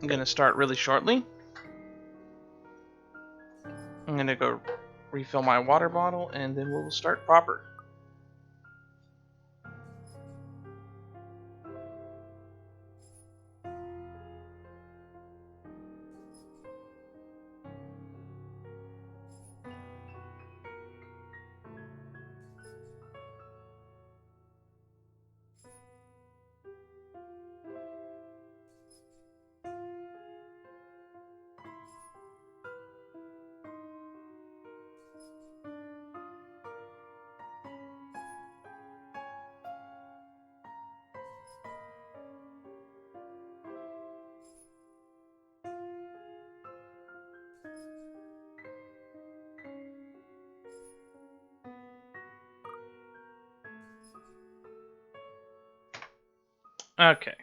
I'm gonna start really shortly. I'm gonna go refill my water bottle, and then we'll start proper. Okay.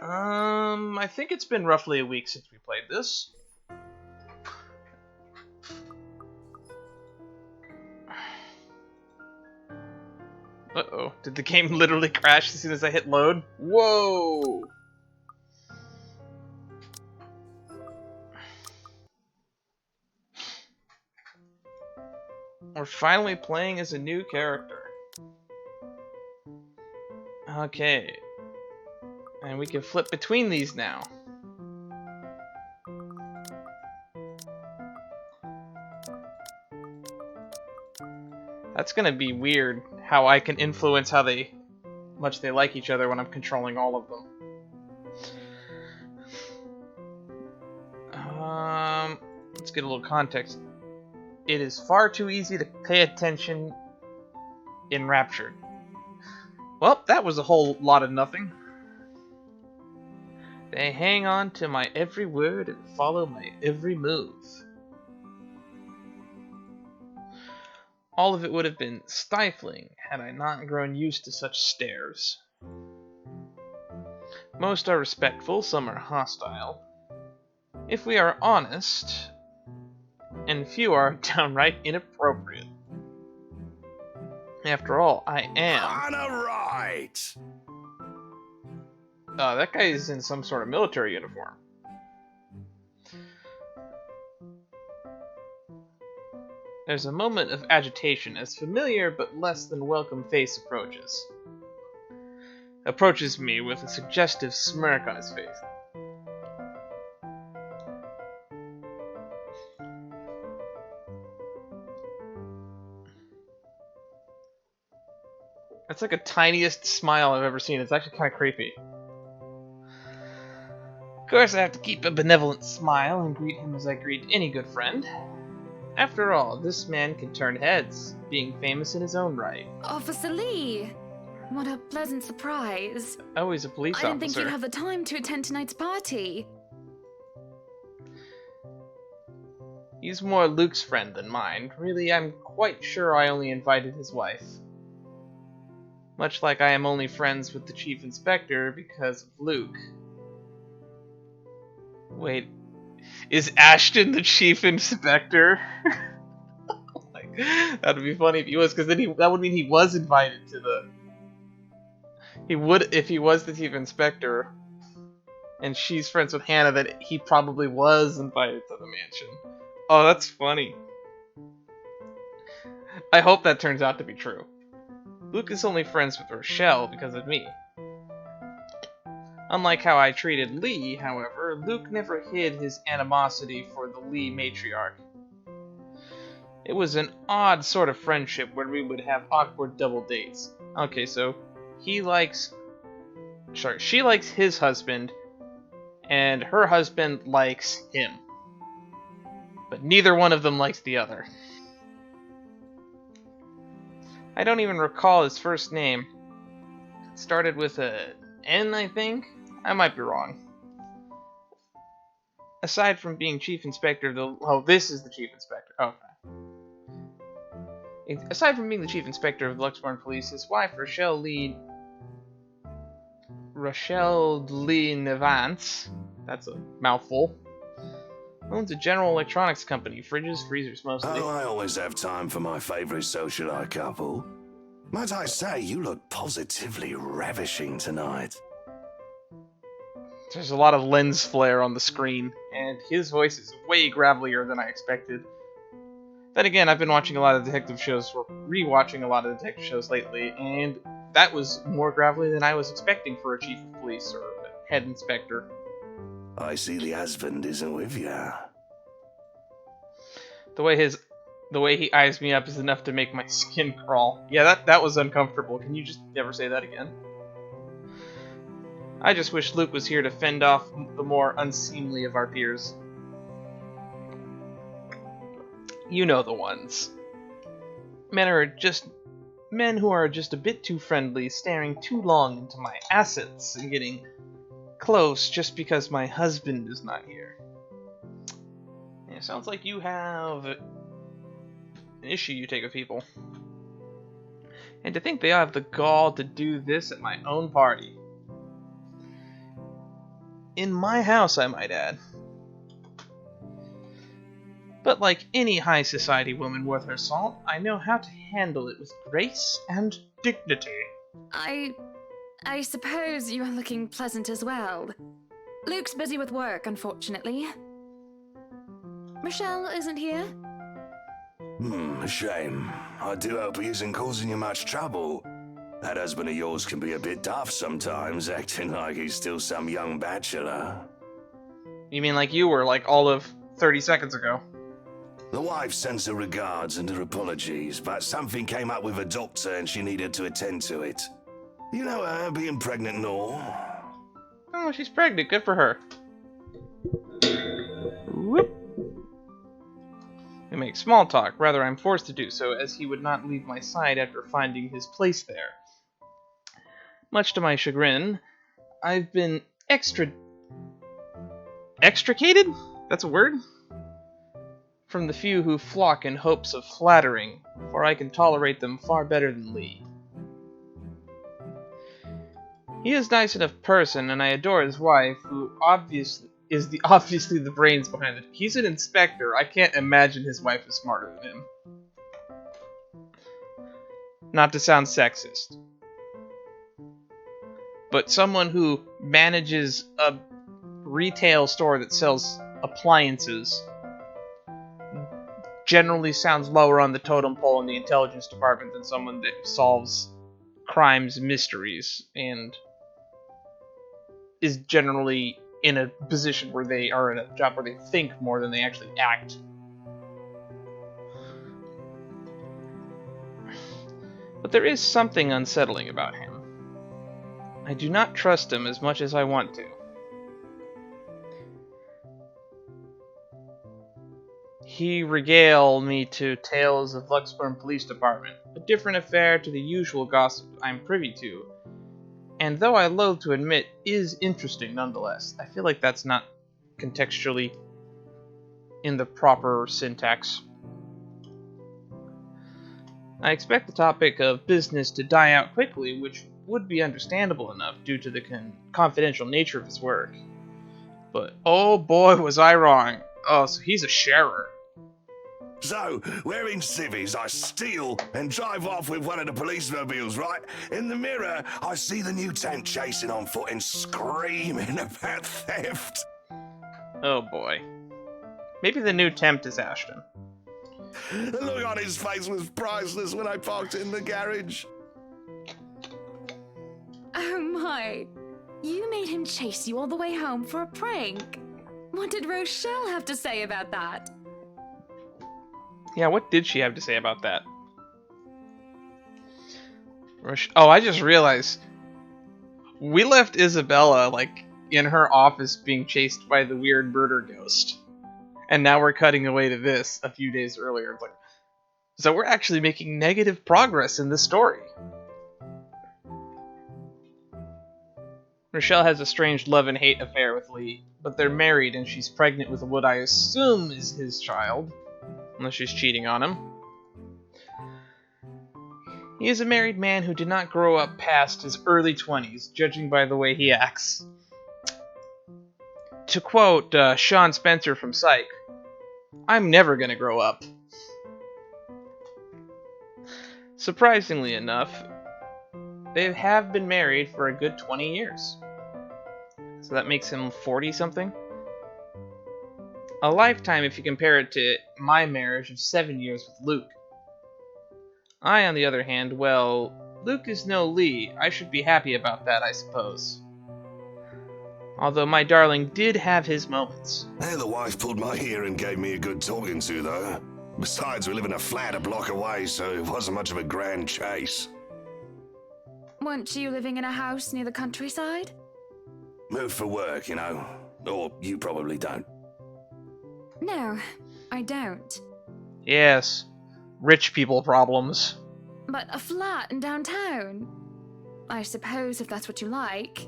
I think it's been roughly a week since we played this. Uh-oh. Did the game literally crash as soon as I hit load? Whoa! We're finally playing as a new character. Okay. And we can flip between these now. That's gonna be weird, how I can influence how much they like each other when I'm controlling all of them. Let's get a little context. It is far too easy to pay attention in Raptured. Well, that was a whole lot of nothing. They hang on to my every word and follow my every move. All of it would have been stifling had I not grown used to such stares. Most are respectful, some are hostile. If we are honest, and few are downright inappropriate. After all, I am. On a right. That guy is in some sort of military uniform. There's a moment of agitation as familiar but less than welcome face approaches me with a suggestive smirk on his face. That's like the tiniest smile I've ever seen. It's actually kind of creepy. Of course, I have to keep a benevolent smile and greet him as I greet any good friend. After all, this man can turn heads, being famous in his own right. Officer Lee! What a pleasant surprise. Oh, he's a police officer. I didn't think you'd have the time to attend tonight's party. He's more Luke's friend than mine. Really, I'm quite sure I only invited his wife. Much like I am only friends with the Chief Inspector because of Luke. Wait, is Ashton the Chief Inspector? Like, that'd be funny if he was, because then that would mean he was invited to the... He would, if he was the Chief Inspector, and she's friends with Hannah, then he probably was invited to the mansion. Oh, that's funny. I hope that turns out to be true. Luke is only friends with Rochelle because of me. Unlike how I treated Lee, however, Luke never hid his animosity for the Lee matriarch. It was an odd sort of friendship where we would have awkward double dates. Okay, so she likes his husband, and her husband likes him. But neither one of them likes the other. I don't even recall his first name. It started with a N, I think? I might be wrong. Aside from being Chief Inspector of the... Oh, this is the Chief Inspector. Okay. Aside from being the Chief Inspector of the Luxembourg Police, his wife, Rochelle Lee Nevance, that's a mouthful, owns a General Electronics company, fridges, freezers mostly. Oh, I always have time for my favorite socialite couple. Might I say, you look positively ravishing tonight. There's a lot of lens flare on the screen, and his voice is way gravelier than I expected. Then again, I've been watching a lot of detective shows, or rewatching a lot of detective shows lately, and that was more gravelly than I was expecting for a chief of police or a head inspector. I see the husband isn't with ya. The way he eyes me up is enough to make my skin crawl. Yeah, that was uncomfortable. Can you just never say that again? I just wish Luke was here to fend off the more unseemly of our peers. You know the ones. Men who are just a bit too friendly, staring too long into my assets and getting close just because my husband is not here. Yeah, sounds like you have an issue you take with people. And to think they have the gall to do this at my own party. In my house, I might add. But like any high society woman worth her salt, I know how to handle it with grace and dignity. I suppose you are looking pleasant as well. Luke's busy with work, unfortunately. Rochelle isn't here? A shame. I do hope he isn't causing you much trouble. That husband of yours can be a bit daft sometimes, acting like he's still some young bachelor. You mean like you were, like all of 30 seconds ago? The wife sends her regards and her apologies, but something came up with a doctor and she needed to attend to it. You know her, being pregnant and all. Oh, she's pregnant. Good for her. Whoop. We make small talk. Rather, I'm forced to do so, as he would not leave my side after finding his place there. Much to my chagrin, I've been extricated? That's a word? From the few who flock in hopes of flattering, for I can tolerate them far better than Lee. He is a nice enough person, and I adore his wife, who obviously the brains behind it. He's an inspector. I can't imagine his wife is smarter than him. Not to sound sexist, but someone who manages a retail store that sells appliances generally sounds lower on the totem pole in the intelligence department than someone that solves crimes, mysteries, and is generally in a position where they are in a job where they think more than they actually act. But there is something unsettling about him. I do not trust him as much as I want to. He regaled me to tales of Luxburn Police Department, a different affair to the usual gossip I'm privy to, and though I loathe to admit, is interesting nonetheless. I feel like that's not contextually in the proper syntax. I expect the topic of business to die out quickly, which would be understandable enough due to the confidential nature of his work. But oh boy was I wrong. Oh, so he's a sharer. So, we're in civvies, I steal and drive off with one of the police mobiles, right? In the mirror, I see the new temp chasing on foot and screaming about theft. Oh boy. Maybe the new temp is Ashton. The look on his face was priceless when I parked in the garage. Oh my. You made him chase you all the way home for a prank. What did Rochelle have to say about that? Yeah, what did she have to say about that? Oh, I just realized we left Isabella, like, in her office being chased by the weird murder ghost. And now we're cutting away to this a few days earlier. It's like, so we're actually making negative progress in this story. Rochelle has a strange love and hate affair with Lee, but they're married and she's pregnant with what I assume is his child. Unless she's cheating on him. He is a married man who did not grow up past his early 20s, judging by the way he acts. To quote Sean Spencer from Psych, I'm never gonna grow up. Surprisingly enough, they have been married for a good 20 years. So that makes him 40-something. A lifetime if you compare it to my marriage of 7 years with Luke. I, on the other hand, well, Luke is no Lee. I should be happy about that, I suppose. Although my darling did have his moments. The wife pulled my ear and gave me a good talking to, though. Besides, we live in a flat a block away, so it wasn't much of a grand chase. Weren't you living in a house near the countryside? Moved for work, you know. Or you probably don't. No, I don't. Yes, rich people problems. But a flat in downtown? I suppose if that's what you like.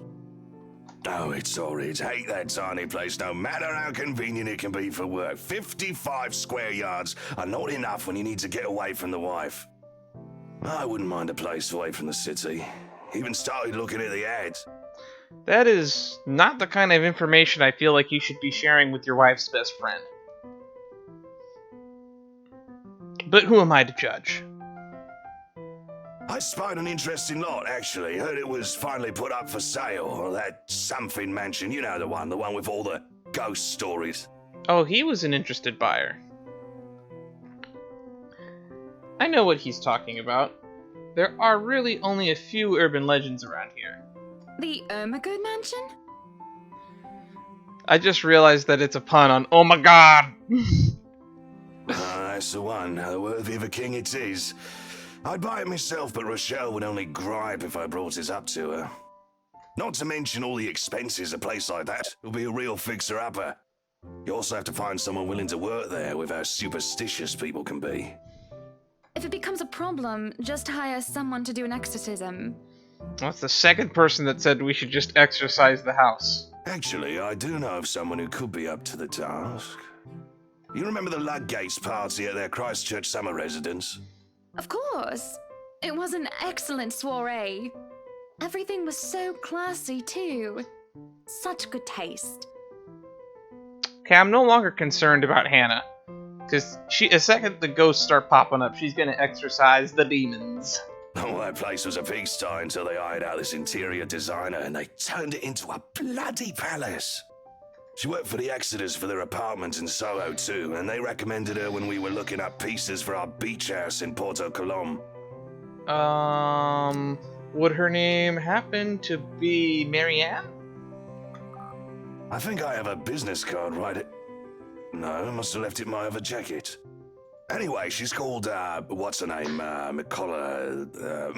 Oh, it's horrid. Hate that tiny place, no matter how convenient it can be for work. 55 square yards are not enough when you need to get away from the wife. I wouldn't mind a place away from the city. Even started looking at the ads. That is not the kind of information I feel like you should be sharing with your wife's best friend. But who am I to judge? I spied an interesting lot, actually. Heard it was finally put up for sale. Or that something mansion, you know the one with all the ghost stories. Oh, he was an interested buyer. I know what he's talking about. There are really only a few urban legends around here. The Ermagood mansion? I just realized that it's a pun on oh my god! That's the one. Worthy of a king it is. I'd buy it myself, but Rochelle would only gripe if I brought it up to her. Not to mention all the expenses a place like that will be a real fixer-upper. You also have to find someone willing to work there with how superstitious people can be. If it becomes a problem, just hire someone to do an exorcism. That's the second person that said we should just exercise the house. Actually, I do know of someone who could be up to the task. You remember the Ludgates party at their Christchurch summer residence? Of course. It was an excellent soiree. Everything was so classy, too. Such good taste. Okay, I'm no longer concerned about Hannah. Because the second the ghosts start popping up, she's gonna exorcise the demons. Oh, that place was a pigsty until they hired out this interior designer and they turned it into a bloody palace. She worked for the Exodus for their apartment in Soho too, and they recommended her when we were looking up pieces for our beach house in Porto Colom. Would her name happen to be Marianne? I think I have a business card, right? No, I must have left it in my other jacket. Anyway, she's called, what's her name?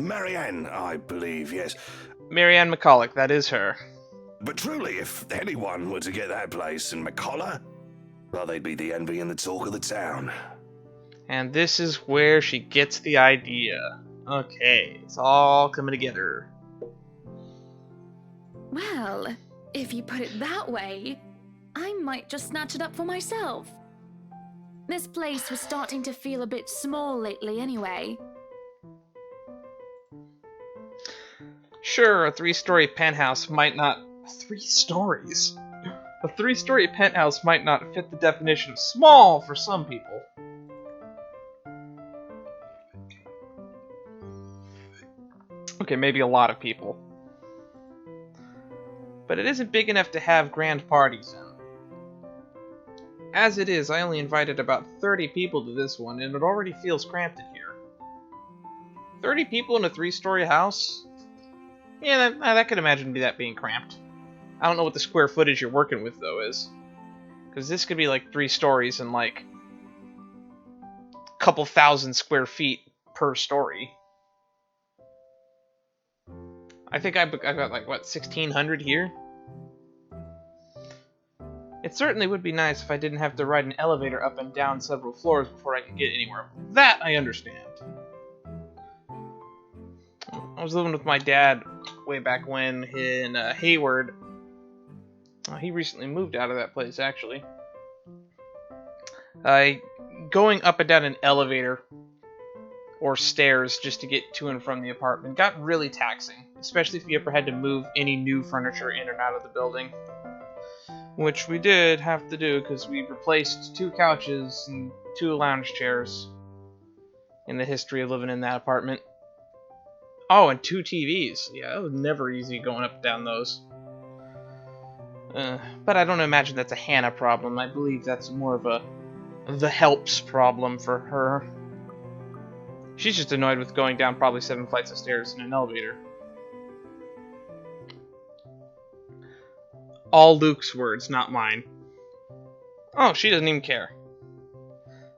Marianne, I believe, yes. Marianne McCulloch, that is her. But truly, if anyone were to get that place in McCulloch, well, they'd be the envy and the talk of the town. And this is where she gets the idea. Okay, it's all coming together. Well, if you put it that way, I might just snatch it up for myself. This place was starting to feel a bit small lately anyway. Sure, a 3-story penthouse might not... 3 stories? A 3-story penthouse might not fit the definition of small for some people. Okay, maybe a lot of people. But it isn't big enough to have grand parties in. As it is, I only invited about 30 people to this one, and it already feels cramped in here. 30 people in a 3-story house? Yeah, that could imagine that being cramped. I don't know what the square footage you're working with, though, is. Because this could be like 3 stories and like a couple thousand square feet per story. I think I've got like, what, 1,600 here? It certainly would be nice if I didn't have to ride an elevator up and down several floors before I could get anywhere. That I understand. I was living with my dad way back when in Hayward. He recently moved out of that place, actually. Going up and down an elevator or stairs just to get to and from the apartment got really taxing, especially if you ever had to move any new furniture in and out of the building. Which we did have to do because we replaced 2 couches and 2 lounge chairs. in the history of living in that apartment. Oh, and 2 TVs. Yeah, it was never easy going up and down those. But I don't imagine that's a Hannah problem. I believe that's more of a the helps problem for her. She's just annoyed with going down probably 7 flights of stairs in an elevator. All Luke's words, not mine. Oh, she doesn't even care.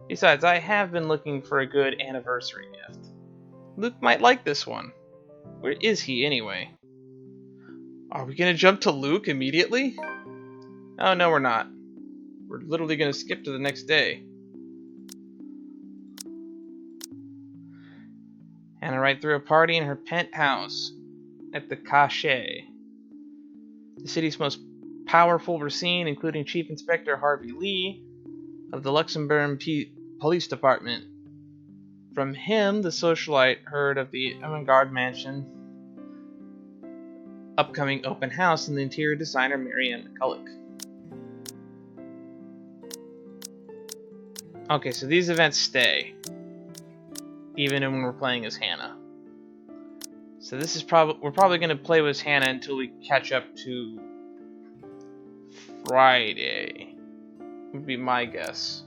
Besides, I have been looking for a good anniversary gift. Luke might like this one. Where is he, anyway? Are we gonna jump to Luke immediately? Oh, no, we're not. We're literally gonna skip to the next day. Hannah Wright threw a party in her penthouse at the Cache. The city's most powerful were seen, including Chief Inspector Harvey Lee of the Luxembourg Police Department. From him, the socialite heard of the avant-garde mansion upcoming open house and the interior designer Marianne McCulloch. Okay, so these events stay, even when we're playing as Hannah. So this is we're probably going to play with Hannah until we catch up to Friday, would be my guess.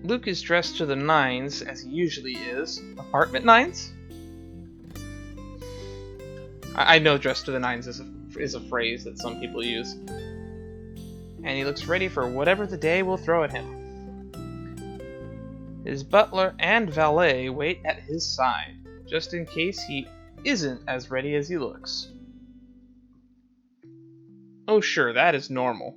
Luke is dressed to the nines, as he usually is. Apartment nines? I know dressed to the nines is a phrase that some people use. And he looks ready for whatever the day will throw at him. His butler and valet wait at his side, just in case he isn't as ready as he looks. Oh sure, that is normal.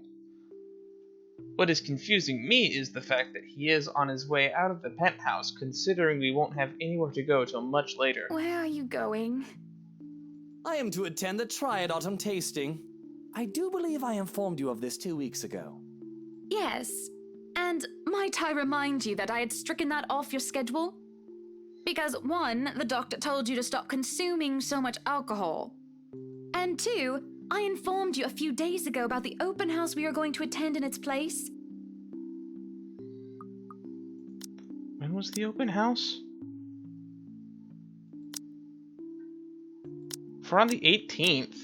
What is confusing me is the fact that he is on his way out of the penthouse, considering we won't have anywhere to go till much later. Where are you going? I am to attend the Triad Autumn Tasting. I do believe I informed you of this 2 weeks ago. Yes. And might I remind you that I had stricken that off your schedule? Because 1, the doctor told you to stop consuming so much alcohol. And 2, I informed you a few days ago about the open house we are going to attend in its place. When was the open house? For on the 18th.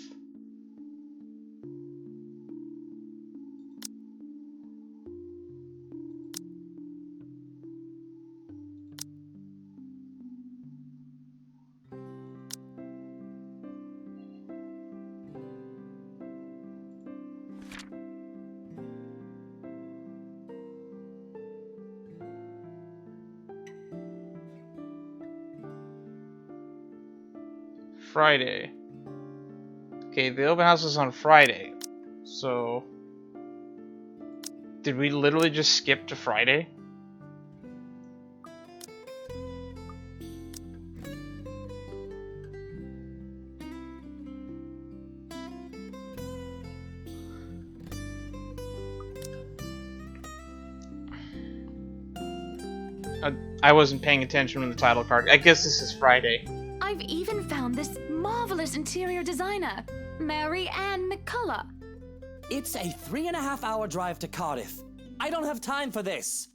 Friday. Okay, the open house was on Friday. So, did we literally just skip to Friday? I wasn't paying attention when the title card. I guess this is Friday. I've even found this marvelous interior designer, Mary Ann McCulloch. It's a 3.5-hour drive to Cardiff. I don't have time for this.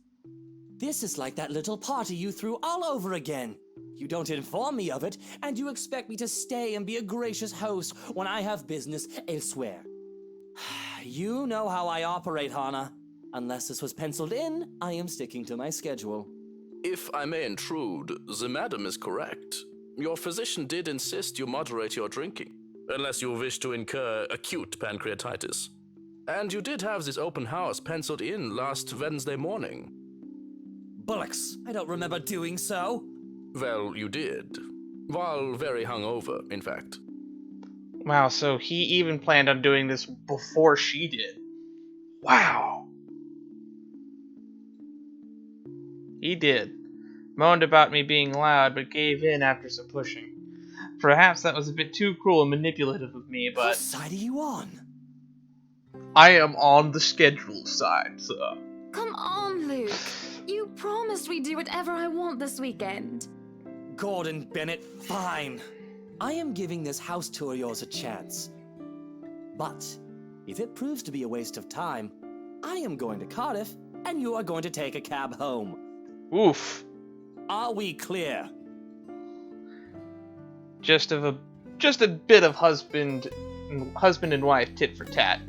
This is like that little party you threw all over again. You don't inform me of it, and you expect me to stay and be a gracious host when I have business elsewhere. You know how I operate, Hannah. Unless this was penciled in, I am sticking to my schedule. If I may intrude, the madam is correct. Your physician did insist you moderate your drinking, unless you wish to incur acute pancreatitis. And you did have this open house penciled in last Wednesday morning. Bullocks, I don't remember doing so. Well, you did. While very hungover, in fact. Wow, so he even planned on doing this before she did. Wow. He did. Moaned about me being loud, but gave in after some pushing. Perhaps that was a bit too cruel and manipulative of me, but... Whose side are you on? I am on the schedule side, so... Come on, Luke. You promised we'd do whatever I want this weekend. Gordon Bennett, fine. I am giving this house tour of yours a chance. But if it proves to be a waste of time, I am going to Cardiff, and you are going to take a cab home. Oof. Are we clear? Just a bit of husband and wife tit for tat,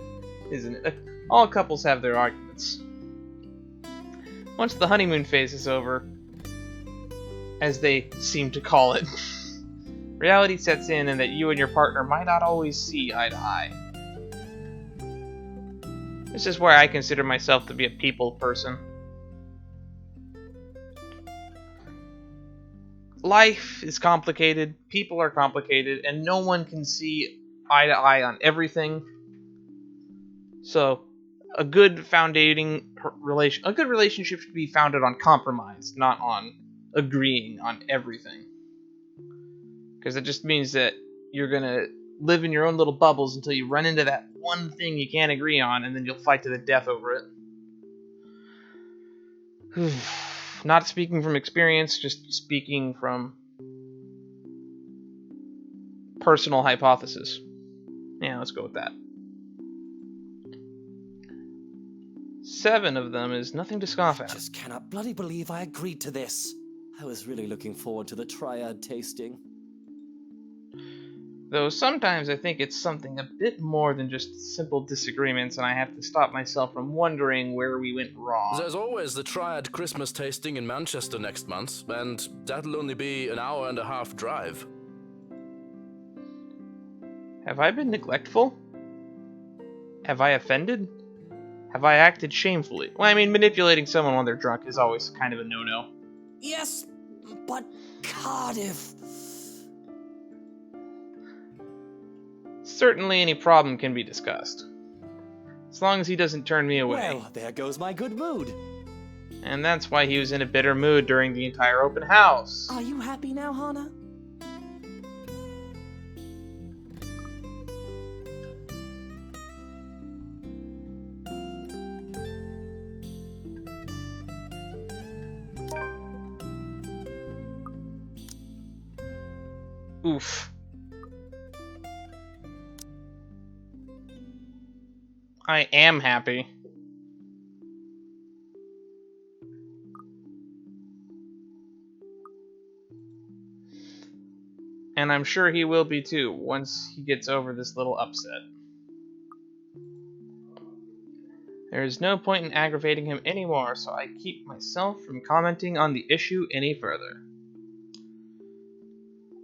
isn't it? All couples have their arguments. Once the honeymoon phase is over, as they seem to call it, reality sets in and that you and your partner might not always see eye to eye. This is where I consider myself to be a people person. Life is complicated, people are complicated, and no one can see eye to eye on everything. So, a good relationship should be founded on compromise, not on agreeing on everything. Because it just means that you're gonna live in your own little bubbles until you run into that one thing you can't agree on, and then you'll fight to the death over it. Not speaking from experience, just speaking from personal hypothesis. Yeah, let's go with that. 7 of them is nothing to scoff at. Just cannot bloody believe I agreed to this. I was really looking forward to the triad tasting. Though sometimes I think it's something a bit more than just simple disagreements, and I have to stop myself from wondering where we went wrong. There's always the Triad Christmas tasting in Manchester next month, and that'll only be an hour and a half drive. Have I been neglectful? Have I offended? Have I acted shamefully? Well, I mean, manipulating someone when they're drunk is always kind of a no-no. Yes, but Cardiff. Certainly any problem can be discussed. As long as he doesn't turn me away. Well, there goes my good mood. And that's why he was in a bitter mood during the entire open house. Are you happy now, Hana? Oof. I am happy. And I'm sure he will be too, once he gets over this little upset. There is no point in aggravating him anymore, so I keep myself from commenting on the issue any further.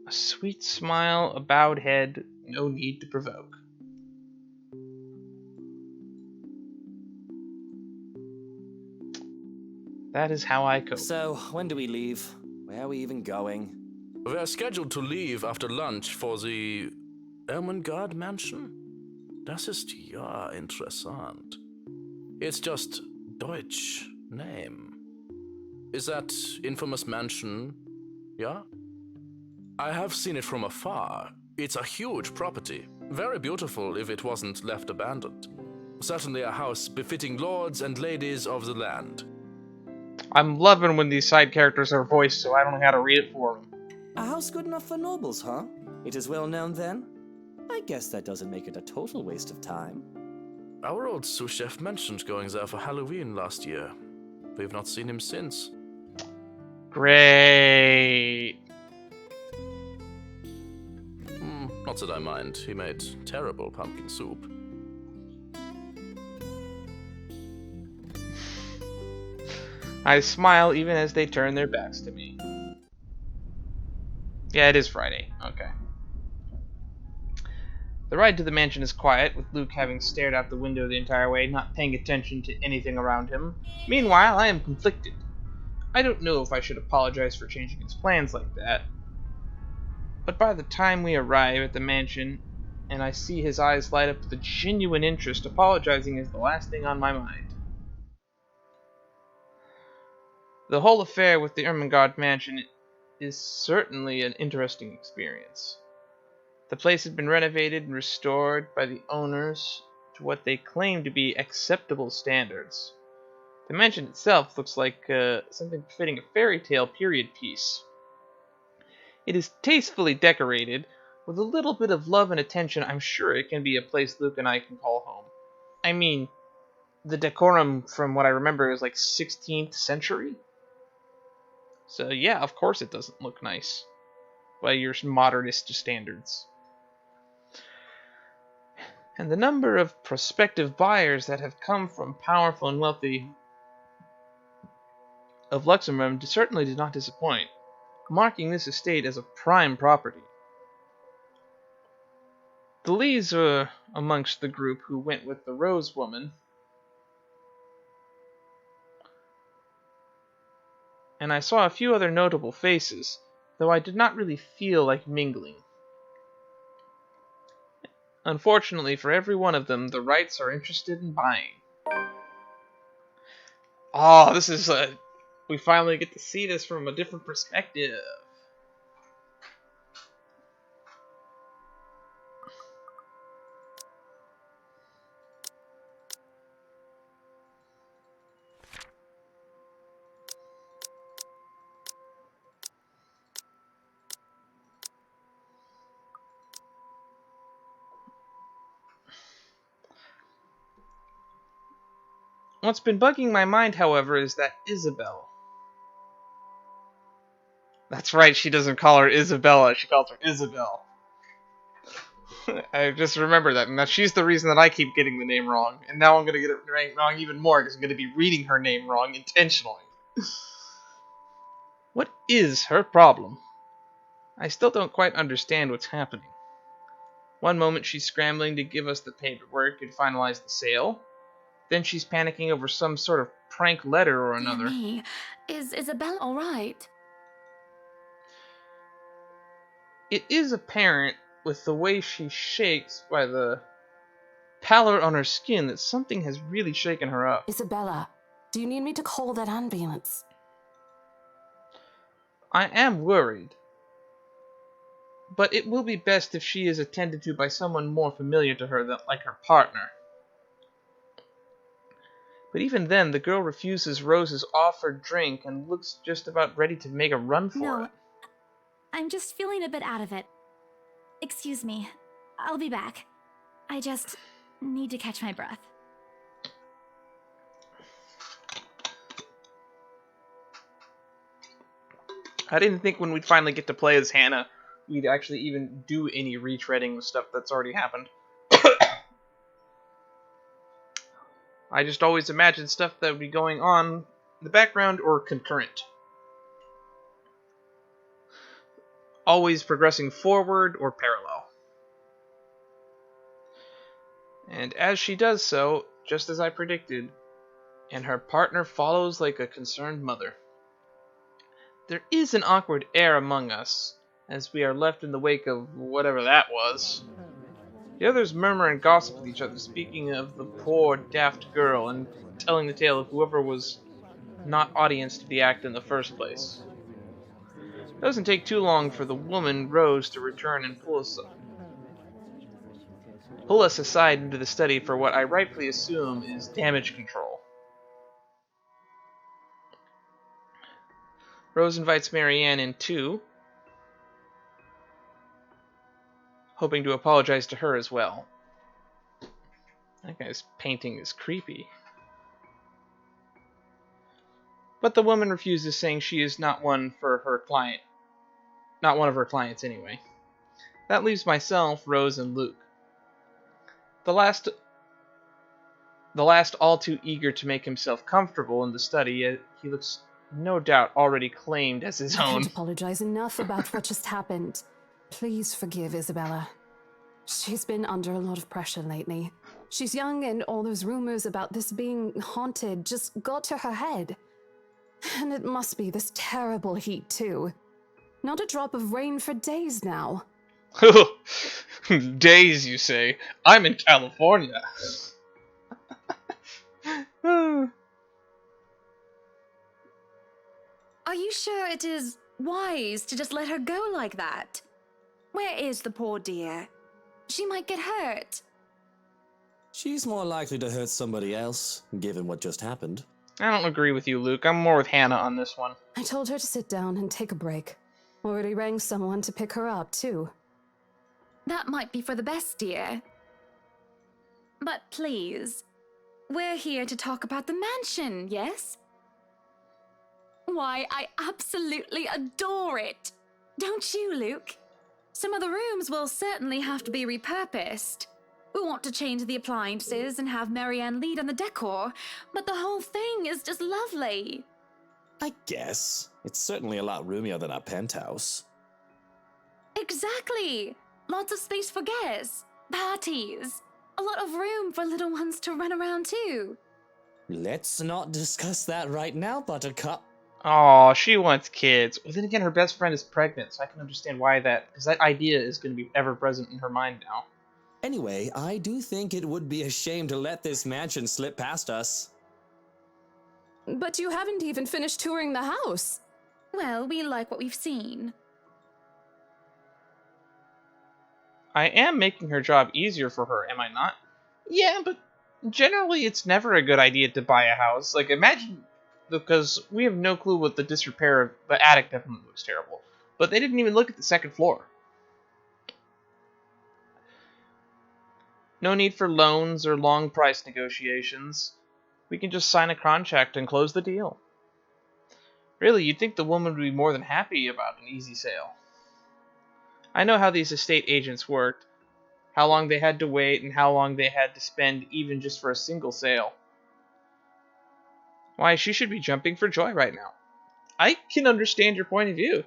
A sweet smile, a bowed head, no need to provoke. That is how I cope. So, when do we leave? Where are we even going? We're scheduled to leave after lunch for the Ermengarde Mansion? Das ist ja interessant. It's just Deutsch name. Is that infamous mansion, yeah? I have seen it from afar. It's a huge property. Very beautiful if it wasn't left abandoned. Certainly a house befitting lords and ladies of the land. I'm loving when these side characters are voiced, so I don't know how to read it for them. A house good enough for nobles, huh? It is well known then? I guess that doesn't make it a total waste of time. Our old sous chef mentioned going there for Halloween last year. We've not seen him since. Great. Not that I mind. He made terrible pumpkin soup. I smile even as they turn their backs to me. Yeah, it is Friday. Okay. The ride to the mansion is quiet, with Luke having stared out the window the entire way, not paying attention to anything around him. Meanwhile, I am conflicted. I don't know if I should apologize for changing his plans like that. But by the time we arrive at the mansion, and I see his eyes light up with a genuine interest, apologizing is the last thing on my mind. The whole affair with the Ermengarde mansion is certainly an interesting experience. The place had been renovated and restored by the owners to what they claim to be acceptable standards. The mansion itself looks like something befitting a fairy tale period piece. It is tastefully decorated. With a little bit of love and attention, I'm sure it can be a place Luke and I can call home. I mean, the decorum, from what I remember, is like 16th century. So yeah, of course it doesn't look nice by your modernist standards. And the number of prospective buyers that have come from powerful and wealthy of Luxembourg certainly did not disappoint, marking this estate as a prime property. The Lees were amongst the group who went with the Rose woman, and I saw a few other notable faces, though I did not really feel like mingling. Unfortunately for every one of them, the Wrights are interested in buying. Oh, this is we finally get to see this from a different perspective. What's been bugging my mind, however, is that Isabel. That's right, she doesn't call her Isabella, she calls her Isabel. I just remember that, and that she's the reason that I keep getting the name wrong. And now I'm going to get it wrong even more, because I'm going to be reading her name wrong intentionally. What is her problem? I still don't quite understand what's happening. One moment she's scrambling to give us the paperwork and finalize the sale. Then she's panicking over some sort of prank letter or another. Dear me. Is Isabel all right? It is apparent, with the way she shakes, by the pallor on her skin, that something has really shaken her up. Isabella, do you need me to call that ambulance? I am worried, but it will be best if she is attended to by someone more familiar to her than like her partner. But even then, the girl refuses Rose's offered drink and looks just about ready to make a run for No, it. I'm just feeling a bit out of it. Excuse me. I'll be back. I just need to catch my breath. I didn't think when we'd finally get to play as Hannah, we'd actually even do any retreading with stuff that's already happened. I just always imagined stuff that would be going on in the background or concurrent. Always progressing forward or parallel. And as she does so, just as I predicted, and her partner follows like a concerned mother. There is an awkward air among us, as we are left in the wake of whatever that was. The others murmur and gossip with each other, speaking of the poor, daft girl, and telling the tale of whoever was not audience to the act in the first place. It doesn't take too long for the woman, Rose, to return and pull us aside into the study for what I rightfully assume is damage control. Rose invites Marianne in too, hoping to apologize to her as well. That guy's painting is creepy. But the woman refuses, saying she is not one for her client. Not one of her clients anyway. That leaves myself, Rose, and Luke. The last all too eager to make himself comfortable in the study, he looks no doubt already claimed as his I own. can't apologize enough about what just happened. Please forgive Isabella. She's been under a lot of pressure lately. She's young, and all those rumors about this being haunted just got to her head. And it must be this terrible heat, too. Not a drop of rain for days now. Days, you say? I'm in California. Are you sure it is wise to just let her go like that? Where is the poor dear? She might get hurt. She's more likely to hurt somebody else, given what just happened. I don't agree with you, Luke. I'm more with Hannah on this one. I told her to sit down and take a break. Already rang someone to pick her up, too. That might be for the best, dear. But please, we're here to talk about the mansion, yes? Why, I absolutely adore it. Don't you, Luke? Some of the rooms will certainly have to be repurposed. We want to change the appliances and have Marianne lead on the decor, but the whole thing is just lovely. I guess. It's certainly a lot roomier than our penthouse. Exactly. Lots of space for guests, parties, a lot of room for little ones to run around too. Let's not discuss that right now, Buttercup. Oh, she wants kids. Well, then again, her best friend is pregnant, so I can understand why that, because that idea is going to be ever present in her mind now. Anyway, I do think it would be a shame to let this mansion slip past us. But you haven't even finished touring the house. Well, we like what we've seen. I am making her job easier for her, am I not? Yeah, but generally it's never a good idea to buy a house. Like, imagine, because we have no clue what the disrepair of the attic definitely looks terrible. But they didn't even look at the second floor. No need for loans or long price negotiations. We can just sign a contract and close the deal. Really, you'd think the woman would be more than happy about an easy sale. I know how these estate agents worked, how long they had to wait, and how long they had to spend even just for a single sale. Why, she should be jumping for joy right now. I can understand your point of view,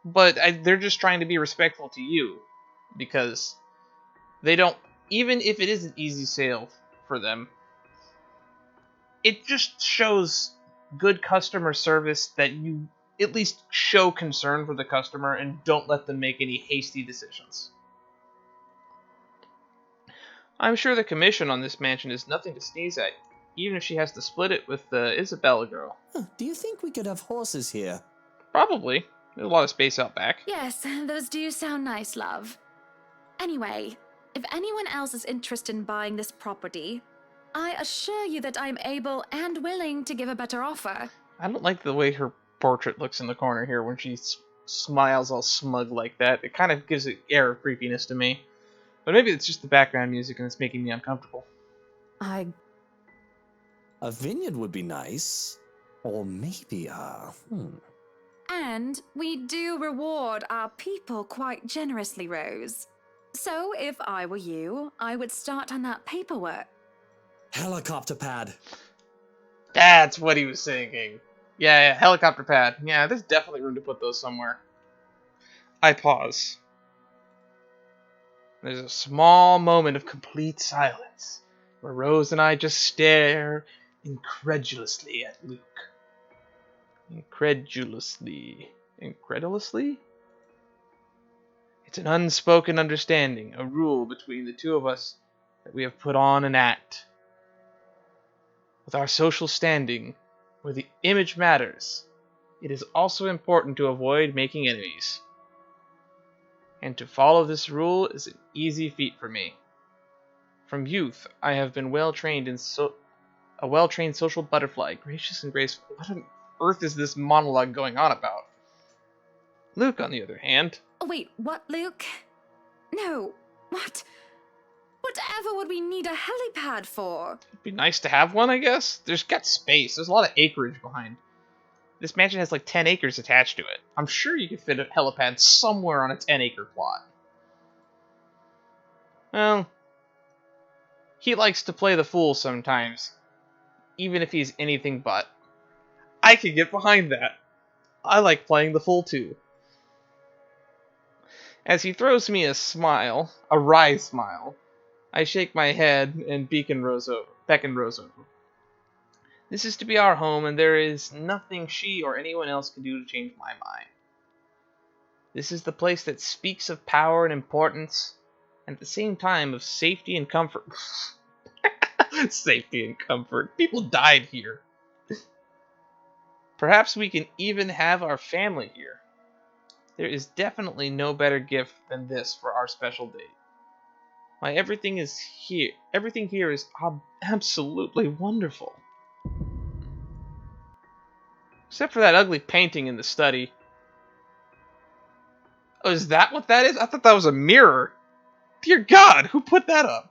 but they're just trying to be respectful to you, because they don't, even if it is an easy sale for them, it just shows good customer service that you at least show concern for the customer and don't let them make any hasty decisions. I'm sure the commission on this mansion is nothing to sneeze at, even if she has to split it with the Isabella girl. Do you think we could have horses here? Probably. There's a lot of space out back. Yes, those do sound nice, love. Anyway, if anyone else is interested in buying this property, I assure you that I'm able and willing to give a better offer. I don't like the way her portrait looks in the corner here when she smiles all smug like that. It kind of gives an air of creepiness to me. But maybe it's just the background music and it's making me uncomfortable. I A vineyard would be nice. Or maybe And we do reward our people quite generously, Rose. So if I were you, I would start on that paperwork. helicopter pad. That's what he was thinking. Yeah, helicopter pad. Yeah, there's definitely room to put those somewhere. I pause. There's a small moment of complete silence, where Rose and I just stare incredulously at Luke. Incredulously? It's an unspoken understanding, a rule between the two of us that we have put on an act. With our social standing, where the image matters, it is also important to avoid making enemies. And to follow this rule is an easy feat for me. From youth, I have been a well-trained social butterfly, gracious and graceful. What on earth is this monologue going on about? Luke, on the other hand... Wait, what, Luke? No, what? Whatever would we need a helipad for? It'd be nice to have one, I guess. There's got space. There's a lot of acreage behind. This mansion has like 10 acres attached to it. I'm sure you could fit a helipad somewhere on a 10-acre plot. Well, he likes to play the fool sometimes, even if he's anything but. I could get behind that. I like playing the fool too. As he throws me a smile, a wry smile, I shake my head and beckon Rose over. This is to be our home, and there is nothing she or anyone else can do to change my mind. This is the place that speaks of power and importance, and at the same time of safety and comfort. Safety and comfort. People died here. Perhaps we can even have our family here. There is definitely no better gift than this for our special date. My everything is here. Everything here is absolutely wonderful. Except for that ugly painting in the study. Oh, is that what that is? I thought that was a mirror. Dear God, who put that up?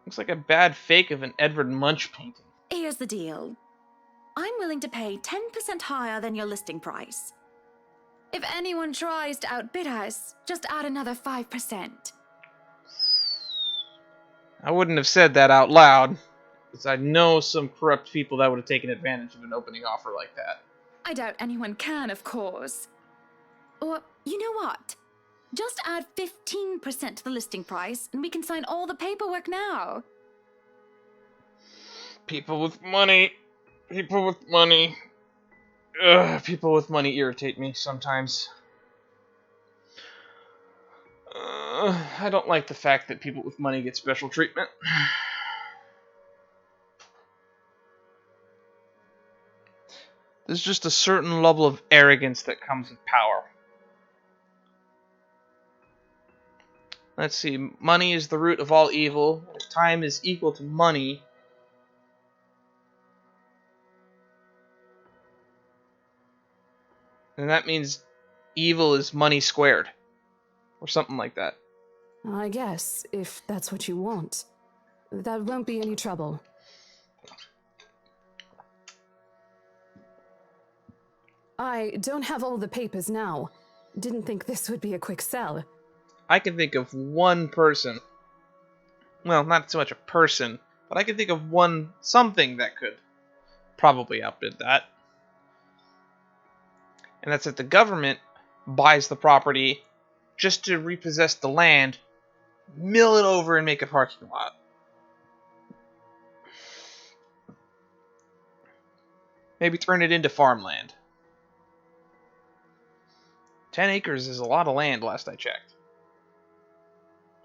Looks like a bad fake of an Edvard Munch painting. Here's the deal. I'm willing to pay 10% higher than your listing price. If anyone tries to outbid us, just add another 5%. I wouldn't have said that out loud, because I know some corrupt people that would have taken advantage of an opening offer like that. I doubt anyone can, of course. Or, you know what? Just add 15% to the listing price, and we can sign all the paperwork now. People with money. People with money. Ugh, people with money irritate me sometimes. I don't like the fact that people with money get special treatment. There's just a certain level of arrogance that comes with power. Let's see. Money is the root of all evil. If time is equal to money, then that means evil is money squared. Or something like that. I guess, if that's what you want. That won't be any trouble. I don't have all the papers now. Didn't think this would be a quick sell. I can think of one person. Well, not so much a person, but I can think of something that could probably outbid that. And that's that the government buys the property just to repossess the land, mill it over, and make a parking lot. Maybe turn it into farmland. 10 acres is a lot of land, last I checked.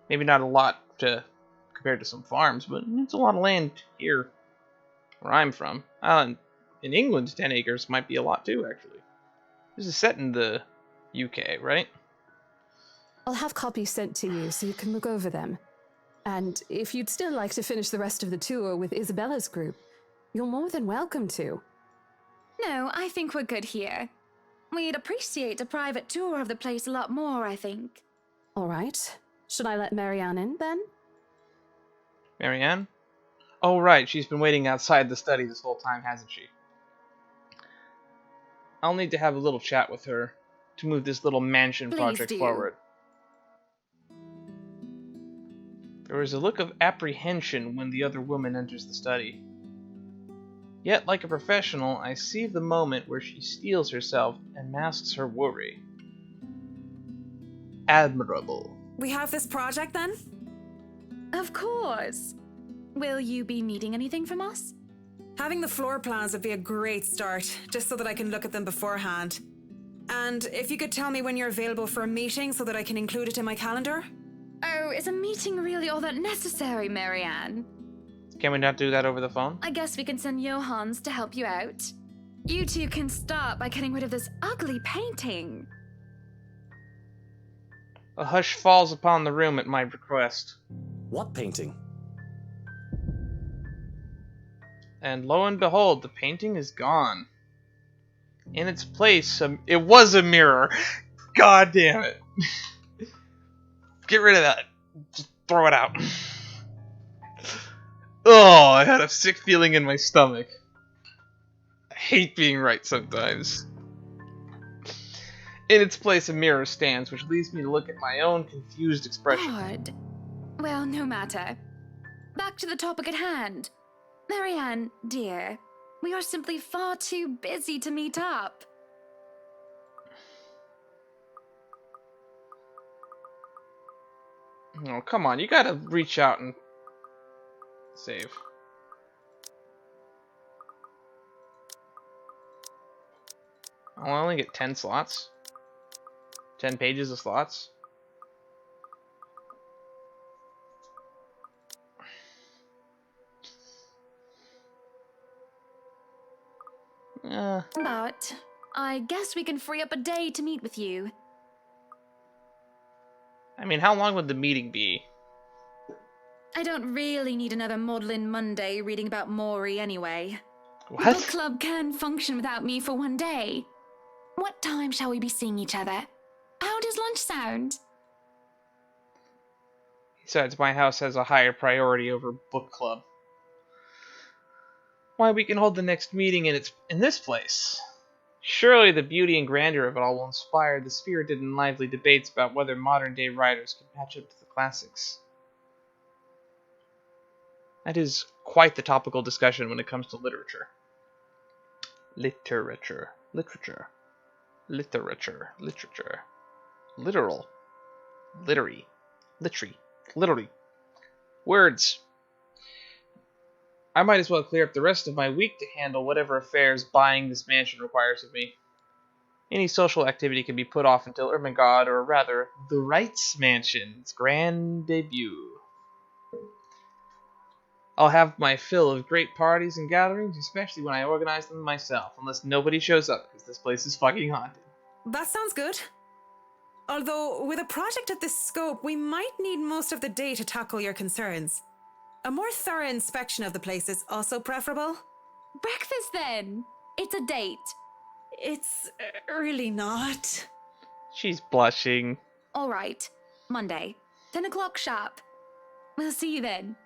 Maybe not a lot compared to some farms, but it's a lot of land here, where I'm from. In England, 10 acres might be a lot too, actually. This is set in the UK, right? I'll have copies sent to you so you can look over them. And if you'd still like to finish the rest of the tour with Isabella's group, you're more than welcome to. No, I think we're good here. We'd appreciate a private tour of the place a lot more, I think. All right. Should I let Marianne in, then? Marianne? Oh, right. She's been waiting outside the study this whole time, hasn't she? I'll need to have a little chat with her to move this little mansion Please project do. forward. There is a look of apprehension when the other woman enters the study. Yet, like a professional, I see the moment where she steels herself and masks her worry. Admirable. We have this project then? Of course. Will you be needing anything from us? Having the floor plans would be a great start, just so that I can look at them beforehand. And if you could tell me when you're available for a meeting so that I can include it in my calendar? Oh, is a meeting really all that necessary, Marianne? Can we not do that over the phone? I guess we can send Johans to help you out. You two can start by getting rid of this ugly painting. A hush falls upon the room at my request. What painting? And lo and behold, the painting is gone. In its place, it was a mirror. God damn it. Get rid of that. Just throw it out. Oh, I had a sick feeling in my stomach. I hate being right sometimes. In its place, a mirror stands, which leads me to look at my own confused expression. Odd. Well, no matter. Back to the topic at hand. Marianne, dear, we are simply far too busy to meet up. Oh, come on, you gotta reach out and save. I'll only get 10 slots. 10 pages of slots. But I guess we can free up a day to meet with you. I mean, how long would the meeting be? I don't really need another Maudlin Monday reading about Maury anyway. The What? book club can function without me for one day. What time shall we be seeing each other? How does lunch sound? Besides, my house has a higher priority over book club. Why, we can hold the next meeting in this place. Surely the beauty and grandeur of it all will inspire the spirited and lively debates about whether modern-day writers can match up to the classics. That is quite the topical discussion when it comes to literature. Literature. Literal. Literary. Words. I might as well clear up the rest of my week to handle whatever affairs buying this mansion requires of me. Any social activity can be put off until Ermengarde, or rather, the Wright's mansion's grand debut. I'll have my fill of great parties and gatherings, especially when I organize them myself, unless nobody shows up, because this place is fucking haunted. That sounds good. Although, with a project of this scope, we might need most of the day to tackle your concerns. A more thorough inspection of the place is also preferable. Breakfast then! It's a date. It's really not. She's blushing. Alright, Monday, 10 o'clock sharp. We'll see you then.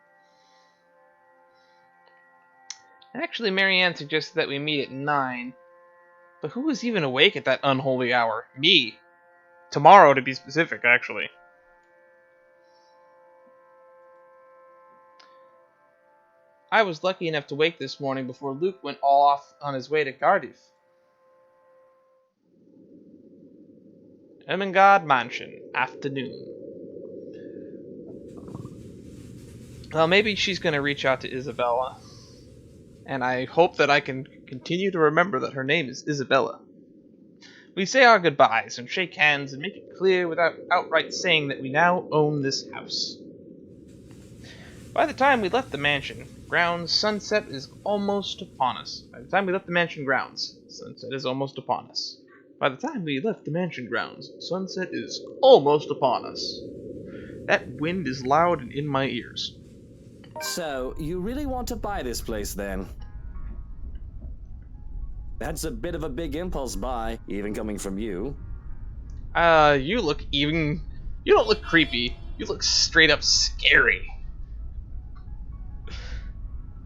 Actually, Marianne suggested that we meet at 9. But who was even awake at that unholy hour? Me. Tomorrow, to be specific, actually. I was lucky enough to wake this morning before Luke went all off on his way to Cardiff. Ermengarde Mansion, afternoon. Well, maybe she's going to reach out to Isabella. And I hope that I can continue to remember that her name is Isabella. We say our goodbyes and shake hands and make it clear without outright saying that we now own this house. By the time we left the mansion grounds, sunset is almost upon us. That wind is loud and in my ears. So, you really want to buy this place then? That's a bit of a big impulse buy, even coming from you. You don't look creepy. You look straight up scary.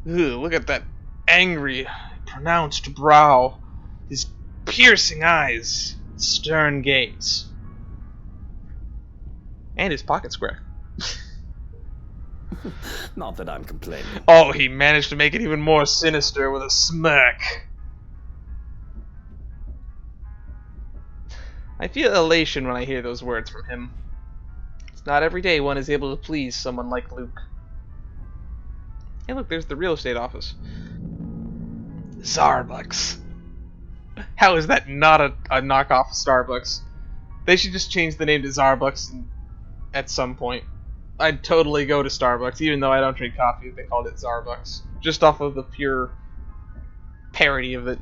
Ugh, look at that angry, pronounced brow, his piercing eyes, stern gaze. And his pocket square. Not that I'm complaining. Oh, he managed to make it even more sinister with a smirk. I feel elation when I hear those words from him. It's not every day one is able to please someone like Luke. Hey look, there's the real estate office. Starbucks. How is that not a knockoff of Starbucks? They should just change the name to Starbucks at some point. I'd totally go to Starbucks, even though I don't drink coffee if they called it Starbucks. Just off of the pure parody of it.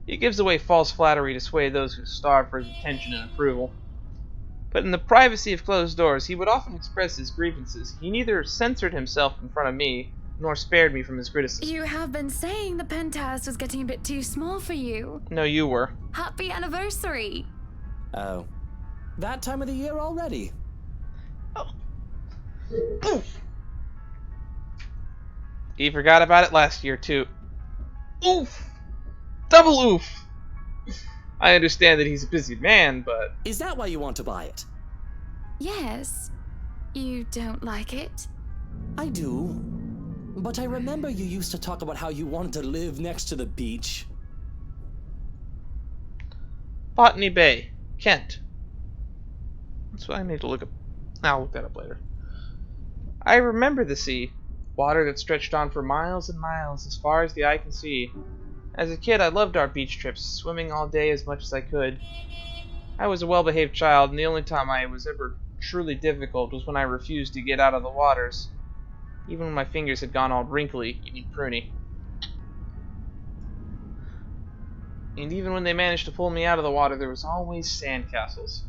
He gives away false flattery to sway those who starve for his attention and approval. But in the privacy of closed doors, he would often express his grievances. He neither censored himself in front of me, nor spared me from his criticism. You have been saying the penthouse was getting a bit too small for you. No, you were. Happy anniversary! Oh. That time of the year already? Oh. Oof. He forgot about it last year, too. Oof! Double oof! I understand that he's a busy man, but... Is that why you want to buy it? Yes. You don't like it? I do. But I remember you used to talk about how you wanted to live next to the beach. Botany Bay, Kent. That's what I need to look up. I'll look that up later. I remember the sea. Water that stretched on for miles and miles, as far as the eye can see. As a kid, I loved our beach trips, swimming all day as much as I could. I was a well-behaved child, and the only time I was ever truly difficult was when I refused to get out of the waters. Even when my fingers had gone all wrinkly, you mean pruny. And even when they managed to pull me out of the water, there was always sandcastles.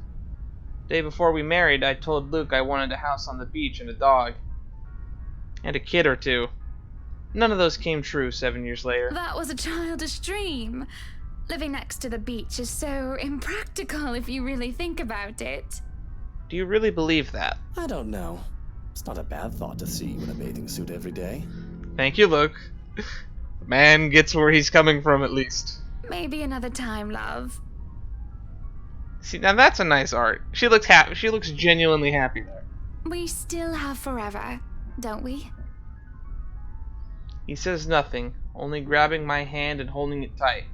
The day before we married, I told Luke I wanted a house on the beach and a dog. And a kid or two. None of those came true 7 years later. That was a childish dream. Living next to the beach is so impractical if you really think about it. Do you really believe that? I don't know. It's not a bad thought to see you in a bathing suit every day. Thank you, Luke. The man gets where he's coming from, at least. Maybe another time, love. See, now that's a nice art. She looks happy. She looks genuinely happy there. We still have forever, don't we? He says nothing, only grabbing my hand and holding it tight,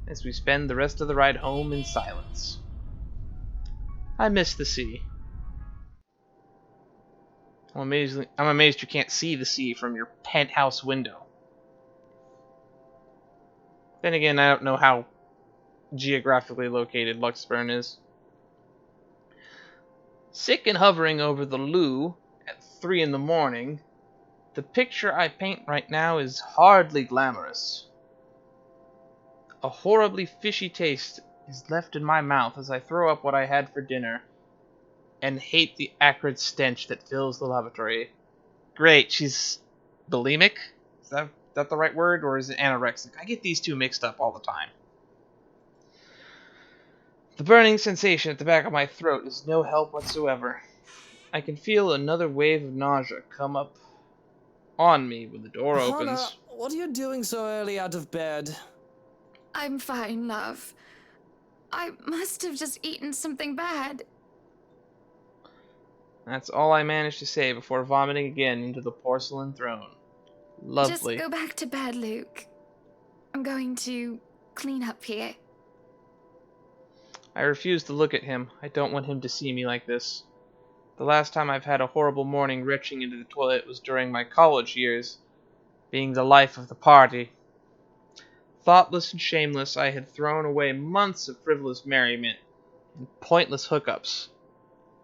as we spend the rest of the ride home in silence. I miss the sea. I'm amazed you can't see the sea from your penthouse window. Then again, I don't know how geographically located Luxburn is. Sick and hovering over the loo at 3 in the morning, the picture I paint right now is hardly glamorous. A horribly fishy taste is left in my mouth as I throw up what I had for dinner and hate the acrid stench that fills the lavatory. Great, she's bulimic? Is that the right word, or is it anorexic? I get these two mixed up all the time. The burning sensation at the back of my throat is no help whatsoever. I can feel another wave of nausea come up on me when the door opens. Hannah, what are you doing so early out of bed? I'm fine, love. I must have just eaten something bad. That's all I managed to say before vomiting again into the porcelain throne. Lovely. Just go back to bed, Luke. I'm going to clean up here. I refuse to look at him. I don't want him to see me like this. The last time I've had a horrible morning retching into the toilet was during my college years, being the life of the party. Thoughtless and shameless, I had thrown away months of frivolous merriment and pointless hookups.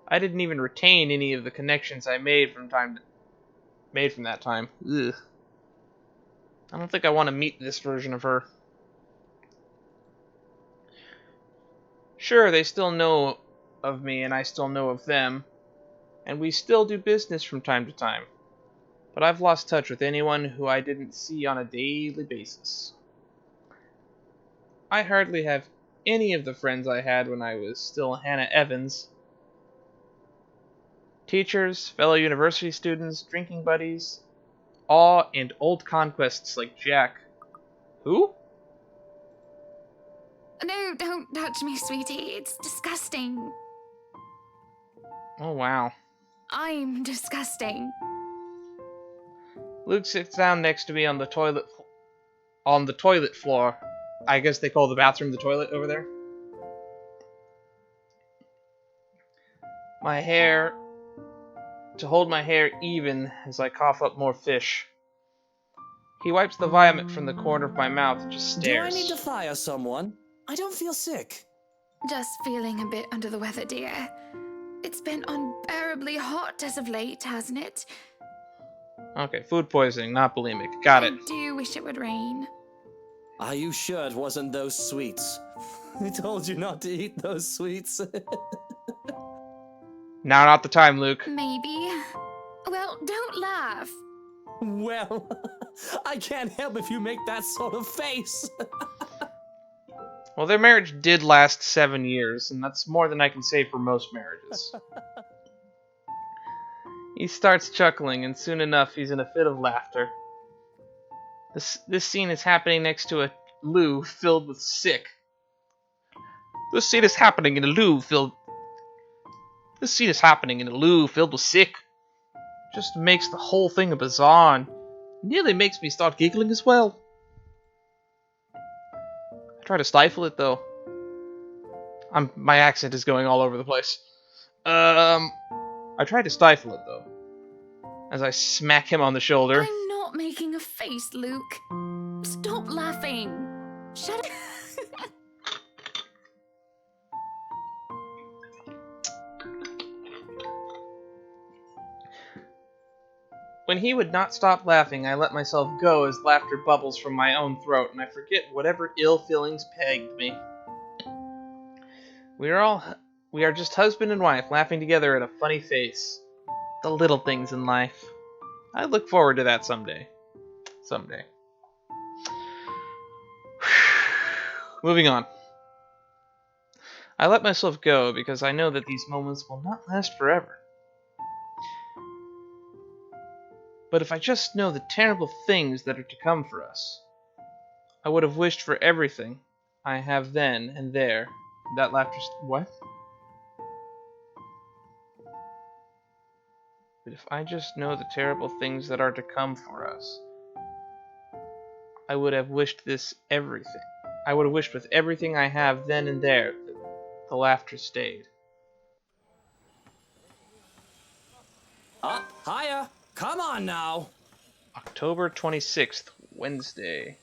I didn't even retain any of the connections I made from that time. Ugh. I don't think I want to meet this version of her. Sure, they still know of me and I still know of them, and we still do business from time to time. But I've lost touch with anyone who I didn't see on a daily basis. I hardly have any of the friends I had when I was still Hannah Evans. Teachers, fellow university students, drinking buddies, and old conquests like Jack. Who? No, don't touch me, sweetie. It's disgusting. Oh, wow. I'm disgusting. Luke sits down next to me on the toilet floor. I guess they call the bathroom the toilet over there. To hold my hair even as I cough up more fish. He wipes the vomit from the corner of my mouth and just stares. Do I need to fire someone? I don't feel sick. Just feeling a bit under the weather, dear. It's been unbearably hot as of late, hasn't it? Okay, food poisoning, not bulimic. Got it. I do wish it would rain. Are you sure it wasn't those sweets? I told you not to eat those sweets. Now not the time, Luke. Maybe. Well, don't laugh. Well, I can't help if you make that sort of face. Well, their marriage did last 7 years, and that's more than I can say for most marriages. He starts chuckling, and soon enough he's in a fit of laughter. This scene is happening next to a loo filled with sick. This scene is happening in a loo filled with sick. Just makes the whole thing a bizarre and nearly makes me start giggling as well. I try to stifle it though. My accent is going all over the place. I try to stifle it though, as I smack him on the shoulder. I'm not making a face, Luke. Stop laughing. Shut up. When he would not stop laughing, I let myself go as laughter bubbles from my own throat, and I forget whatever ill feelings pegged me. We are just husband and wife, laughing together at a funny face. The little things in life. I look forward to that someday. Someday. Moving on. I let myself go because I know that these moments will not last forever. But if I just know the terrible things that are to come for us, I would have wished for everything I have then and there. That laughter. What? But if I just know the terrible things that are to come for us, I would have wished this everything. I would have wished with everything I have then and there that the laughter stayed. Up, higher. Come on now. October 26th, Wednesday.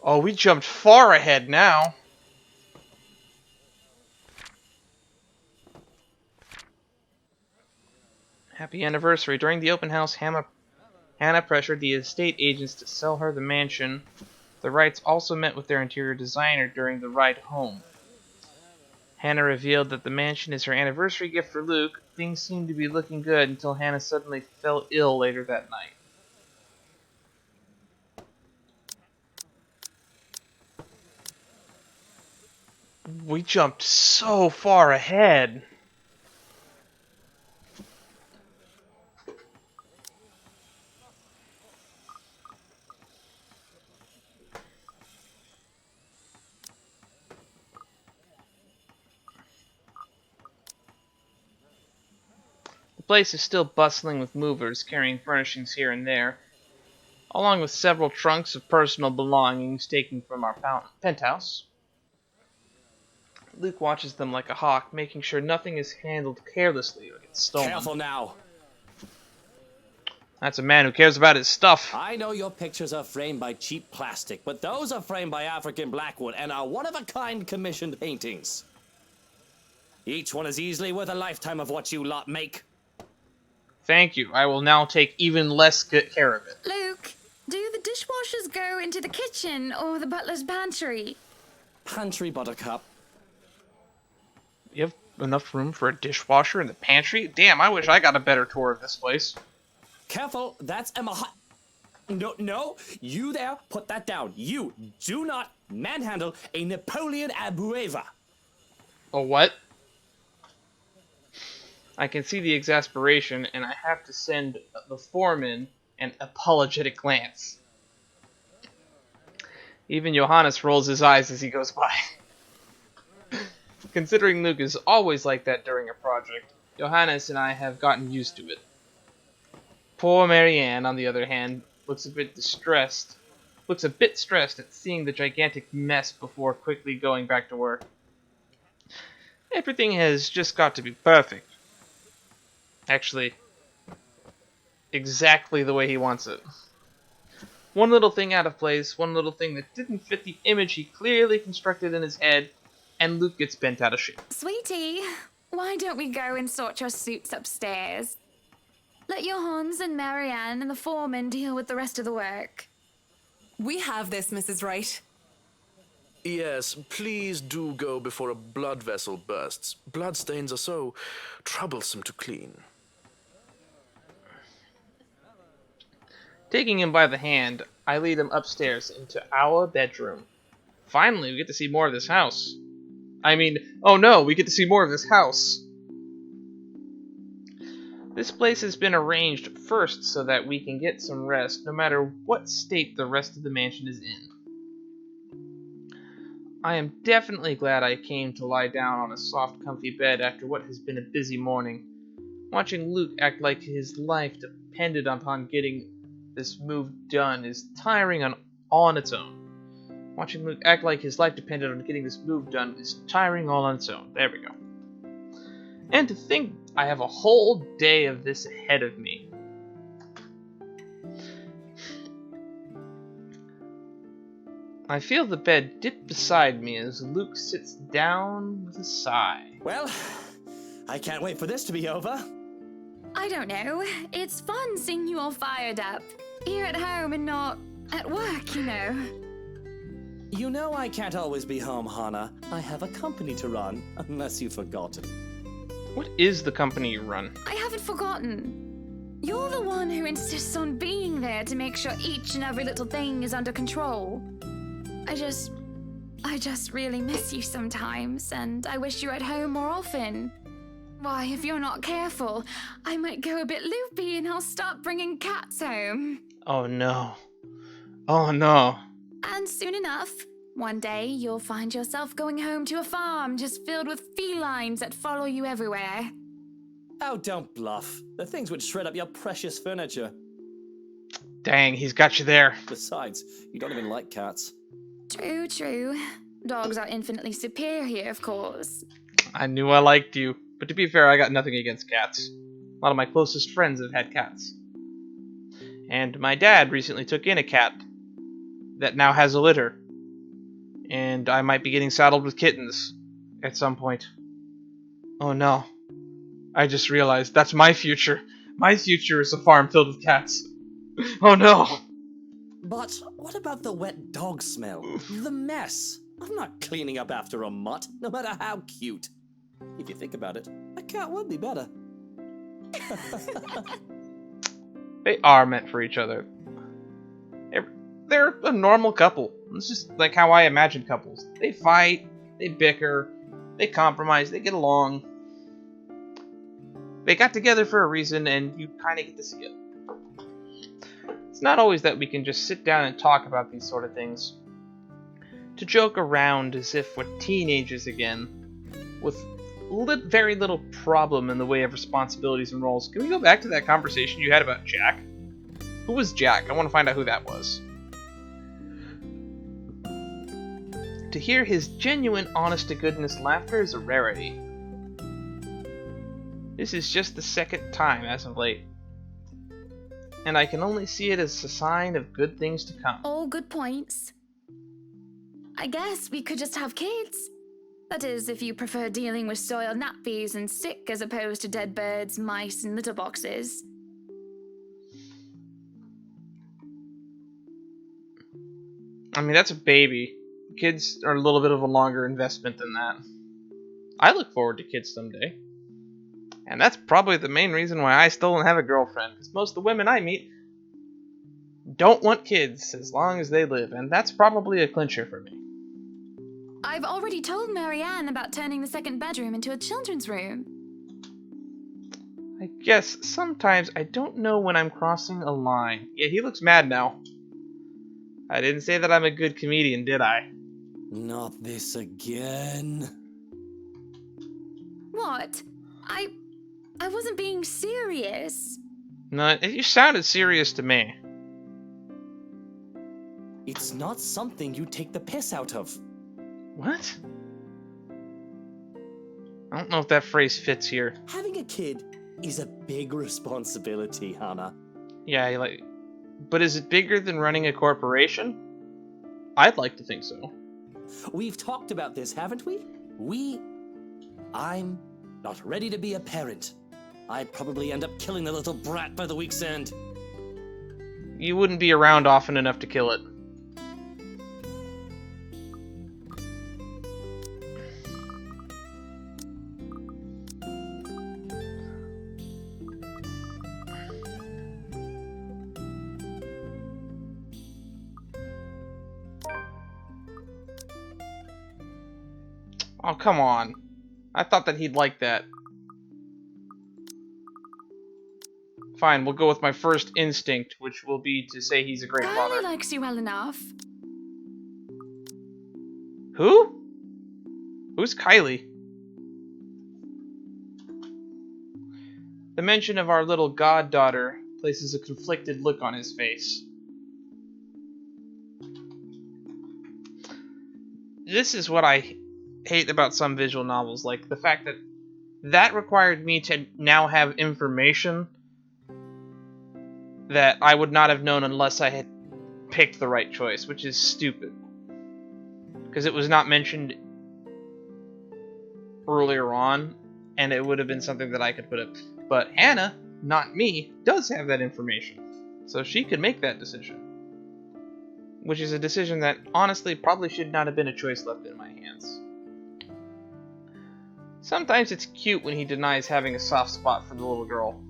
Oh, we jumped far ahead now. Happy anniversary. During the open house, Hannah pressured the estate agents to sell her the mansion. The Wrights also met with their interior designer during the ride home. Hannah revealed that the mansion is her anniversary gift for Luke. Things seemed to be looking good until Hannah suddenly fell ill later that night. We jumped so far ahead. The place is still bustling with movers carrying furnishings here and there, along with several trunks of personal belongings taken from our penthouse. Luke watches them like a hawk, making sure nothing is handled carelessly or gets stolen. Careful now. That's a man who cares about his stuff. I know your pictures are framed by cheap plastic, but those are framed by African blackwood and are one-of-a-kind commissioned paintings. Each one is easily worth a lifetime of what you lot make. Thank you. I will now take even less good care of it. Luke, do the dishwashers go into the kitchen or the butler's pantry? Pantry, Buttercup. You have enough room for a dishwasher in the pantry? Damn, I wish I got a better tour of this place. Careful, that's Emma. No, you there, put that down. You do not manhandle a Napoleon Abueva. A what? I can see the exasperation, and I have to send the foreman an apologetic glance. Even Johannes rolls his eyes as he goes by. Considering Luke is always like that during a project, Johannes and I have gotten used to it. Poor Marianne, on the other hand, looks a bit stressed at seeing the gigantic mess before quickly going back to work. Everything has just got to be perfect. Actually, exactly the way he wants it. One little thing out of place, one little thing that didn't fit the image he clearly constructed in his head, and Luke gets bent out of shape. Sweetie, why don't we go and sort your suits upstairs? Let Johannes and Marianne and the foreman deal with the rest of the work. We have this, Mrs. Wright. Yes, please do go before a blood vessel bursts. Bloodstains are so troublesome to clean. Taking him by the hand, I lead him upstairs into our bedroom. Finally, we get to see more of this house. Oh no, we get to see more of this house. This place has been arranged first so that we can get some rest, no matter what state the rest of the mansion is in. I am definitely glad I came to lie down on a soft, comfy bed after what has been a busy morning. Watching Luke act like his life depended upon getting this move done is tiring on its own. Watching Luke act like his life depended on getting this move done is tiring all on its own. There we go. And to think I have a whole day of this ahead of me. I feel the bed dip beside me as Luke sits down with a sigh. Well, I can't wait for this to be over. I don't know. It's fun seeing you all fired up. Here at home and not at work, you know. You know I can't always be home, Hannah. I have a company to run, unless you've forgotten. What is the company you run? I haven't forgotten. You're the one who insists on being there to make sure each and every little thing is under control. I just really miss you sometimes, and I wish you were at home more often. Why, if you're not careful, I might go a bit loopy and I'll start bringing cats home. Oh no. Oh no. And soon enough, one day you'll find yourself going home to a farm just filled with felines that follow you everywhere. Oh, don't bluff. The things would shred up your precious furniture. Dang, he's got you there. Besides, you don't even like cats. True, true. Dogs are infinitely superior, of course. I knew I liked you. But to be fair, I got nothing against cats. A lot of my closest friends have had cats. And my dad recently took in a cat that now has a litter. And I might be getting saddled with kittens at some point. Oh no. I just realized that's my future. My future is a farm filled with cats. Oh no. But what about the wet dog smell? The mess? I'm not cleaning up after a mutt, no matter how cute. If you think about it, a cat would be better. They are meant for each other. They're a normal couple. It's just like how I imagine couples. They fight, they bicker, they compromise, they get along. They got together for a reason, and you kind of get to see it. It's not always that we can just sit down and talk about these sort of things. To joke around as if we're teenagers again, with very little problem in the way of responsibilities and roles. Can we go back to that conversation you had about Jack? Who was Jack? I want to find out who that was. To hear his genuine, honest-to-goodness laughter is a rarity. This is just the second time as of late. And I can only see it as a sign of good things to come. All good points. I guess we could just have kids. That is, if you prefer dealing with soiled nappies and sick as opposed to dead birds, mice, and litter boxes. I mean, that's a baby. Kids are a little bit of a longer investment than that. I look forward to kids someday. And that's probably the main reason why I still don't have a girlfriend, because most of the women I meet don't want kids as long as they live, and that's probably a clincher for me. I've already told Marianne about turning the second bedroom into a children's room. I guess sometimes I don't know when I'm crossing a line. Yeah, he looks mad now. I didn't say that I'm a good comedian, did I? Not this again. What? I wasn't being serious. No, you sounded serious to me. It's not something you take the piss out of. What? I don't know if that phrase fits here. Having a kid is a big responsibility, Hannah. Yeah, but is it bigger than running a corporation? I'd like to think so. We've talked about this, haven't we? I'm not ready to be a parent. I'd probably end up killing the little brat by the week's end. You wouldn't be around often enough to kill it. Oh, come on. I thought that he'd like that. Fine, we'll go with my first instinct, which will be to say he's a great father. Kylie likes you well enough. Who? Who's Kylie? The mention of our little goddaughter places a conflicted look on his face. This is what I hate about some visual novels, like the fact that required me to now have information that I would not have known unless I had picked the right choice, which is stupid. Because it was not mentioned earlier on, and it would have been something that I could put up. But Hannah, not me, does have that information. So she could make that decision. Which is a decision that, honestly, probably should not have been a choice left in my hands. Sometimes it's cute when he denies having a soft spot for the little girl.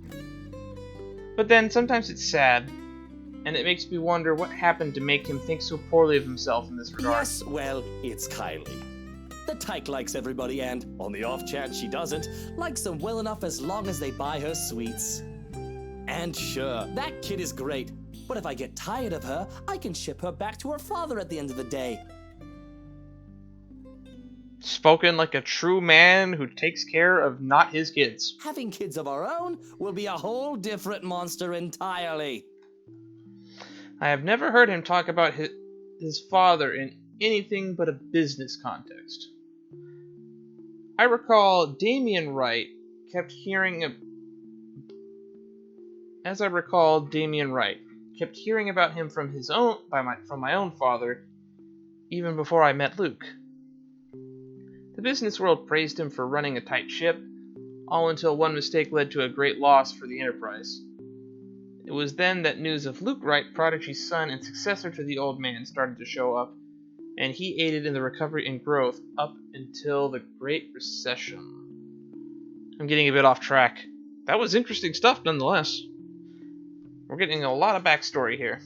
But then sometimes it's sad, and it makes me wonder what happened to make him think so poorly of himself in this regard. Yes, well, it's Kylie. The tyke likes everybody and, on the off chance she doesn't, likes them well enough as long as they buy her sweets. And sure, that kid is great, but if I get tired of her, I can ship her back to her father at the end of the day. Spoken like a true man who takes care of not his kids. Having kids of our own will be a whole different monster entirely. I have never heard him talk about his father in anything but a business context. I recall Damien Wright kept hearing about him from my own father, even before I met Luke. The business world praised him for running a tight ship, all until one mistake led to a great loss for the Enterprise. It was then that news of Luke Wright, prodigy's son and successor to the old man, started to show up, and he aided in the recovery and growth up until the Great Recession. I'm getting a bit off track. That was interesting stuff nonetheless. We're getting a lot of backstory here.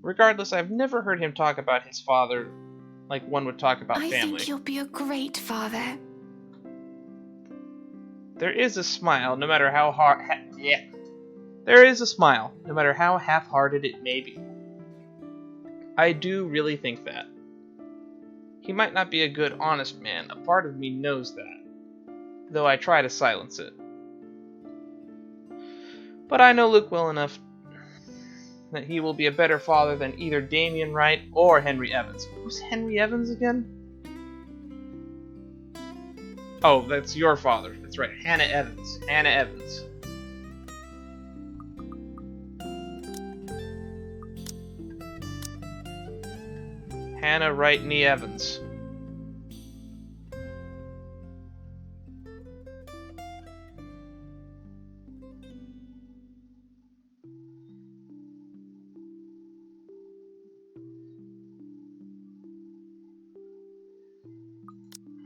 Regardless, I've never heard him talk about his father like one would talk about I family. think you'll be a great father. There is a smile, no matter how There is a smile, no matter how half-hearted it may be. I do really think that. He might not be a good, honest man. A part of me knows that, though I try to silence it. But I know Luke well enough that he will be a better father than either Damien Wright or Henry Evans. Who's Henry Evans again? Oh, that's your father. That's right, Hannah Evans. Hannah Evans. Hannah Wright Nee Evans.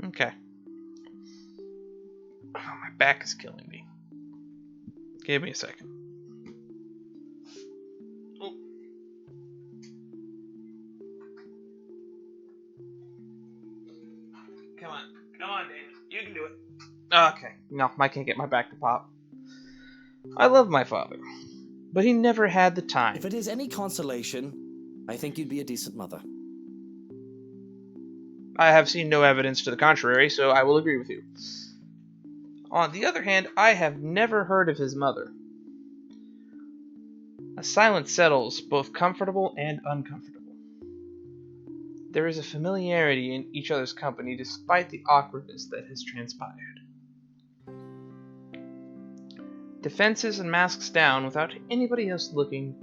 Okay. Oh, my back is killing me. Give me a second. Oh. Come on, David. You can do it. Okay. No, I can't get my back to pop. I love my father, but he never had the time. If it is any consolation, I think you'd be a decent mother. I have seen no evidence to the contrary, so I will agree with you. On the other hand, I have never heard of his mother. A silence settles, both comfortable and uncomfortable. There is a familiarity in each other's company despite the awkwardness that has transpired. Defenses and masks down without anybody else looking,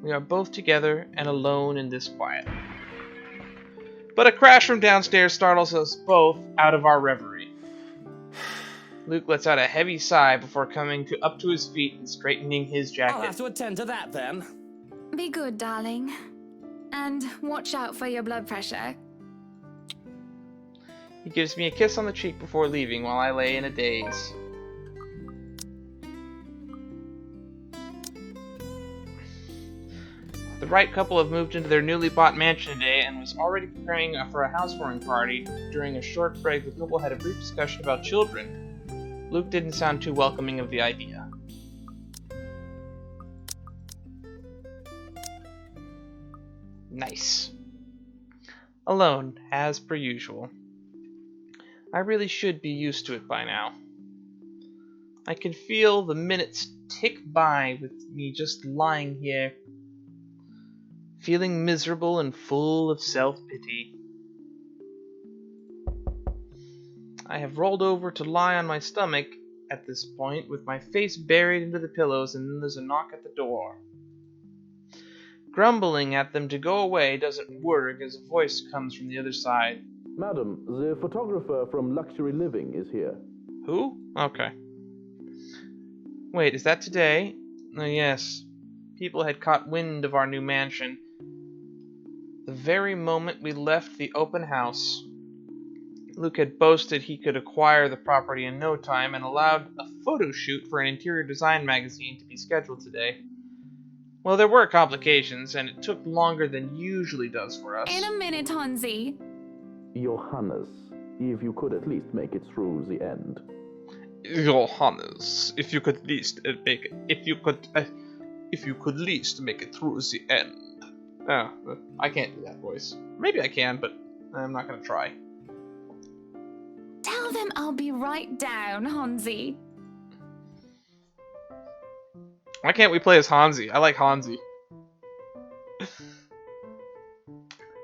we are both together and alone in this quiet. But a crash from downstairs startles us both out of our reverie. Luke lets out a heavy sigh before coming up to his feet and straightening his jacket. I'll have to attend to that then. Be good, darling. And watch out for your blood pressure. He gives me a kiss on the cheek before leaving while I lay in a daze. The Wright couple have moved into their newly bought mansion today and was already preparing for a housewarming party. During a short break, the couple had a brief discussion about children. Luke didn't sound too welcoming of the idea. Nice. Alone, as per usual. I really should be used to it by now. I can feel the minutes tick by with me just lying here, feeling miserable and full of self-pity. I have rolled over to lie on my stomach at this point, with my face buried into the pillows, and then there's a knock at the door. Grumbling at them to go away doesn't work as a voice comes from the other side. Madam, the photographer from Luxury Living is here. Who? Okay. Wait, is that today? Oh, yes. People had caught wind of our new mansion. The very moment we left the open house, Luke had boasted he could acquire the property in no time and allowed a photo shoot for an interior design magazine to be scheduled today. Well, there were complications, and it took longer than usually does for us. In a minute, Hansi. Johannes, if you could at least make it through the end. Johannes, if you could at least make it, if you could at least make it through the end. Oh, I can't do that voice. Maybe I can, but I'm not gonna try. Tell them I'll be right down, Hansi. Why can't we play as Hansi? I like Hansi.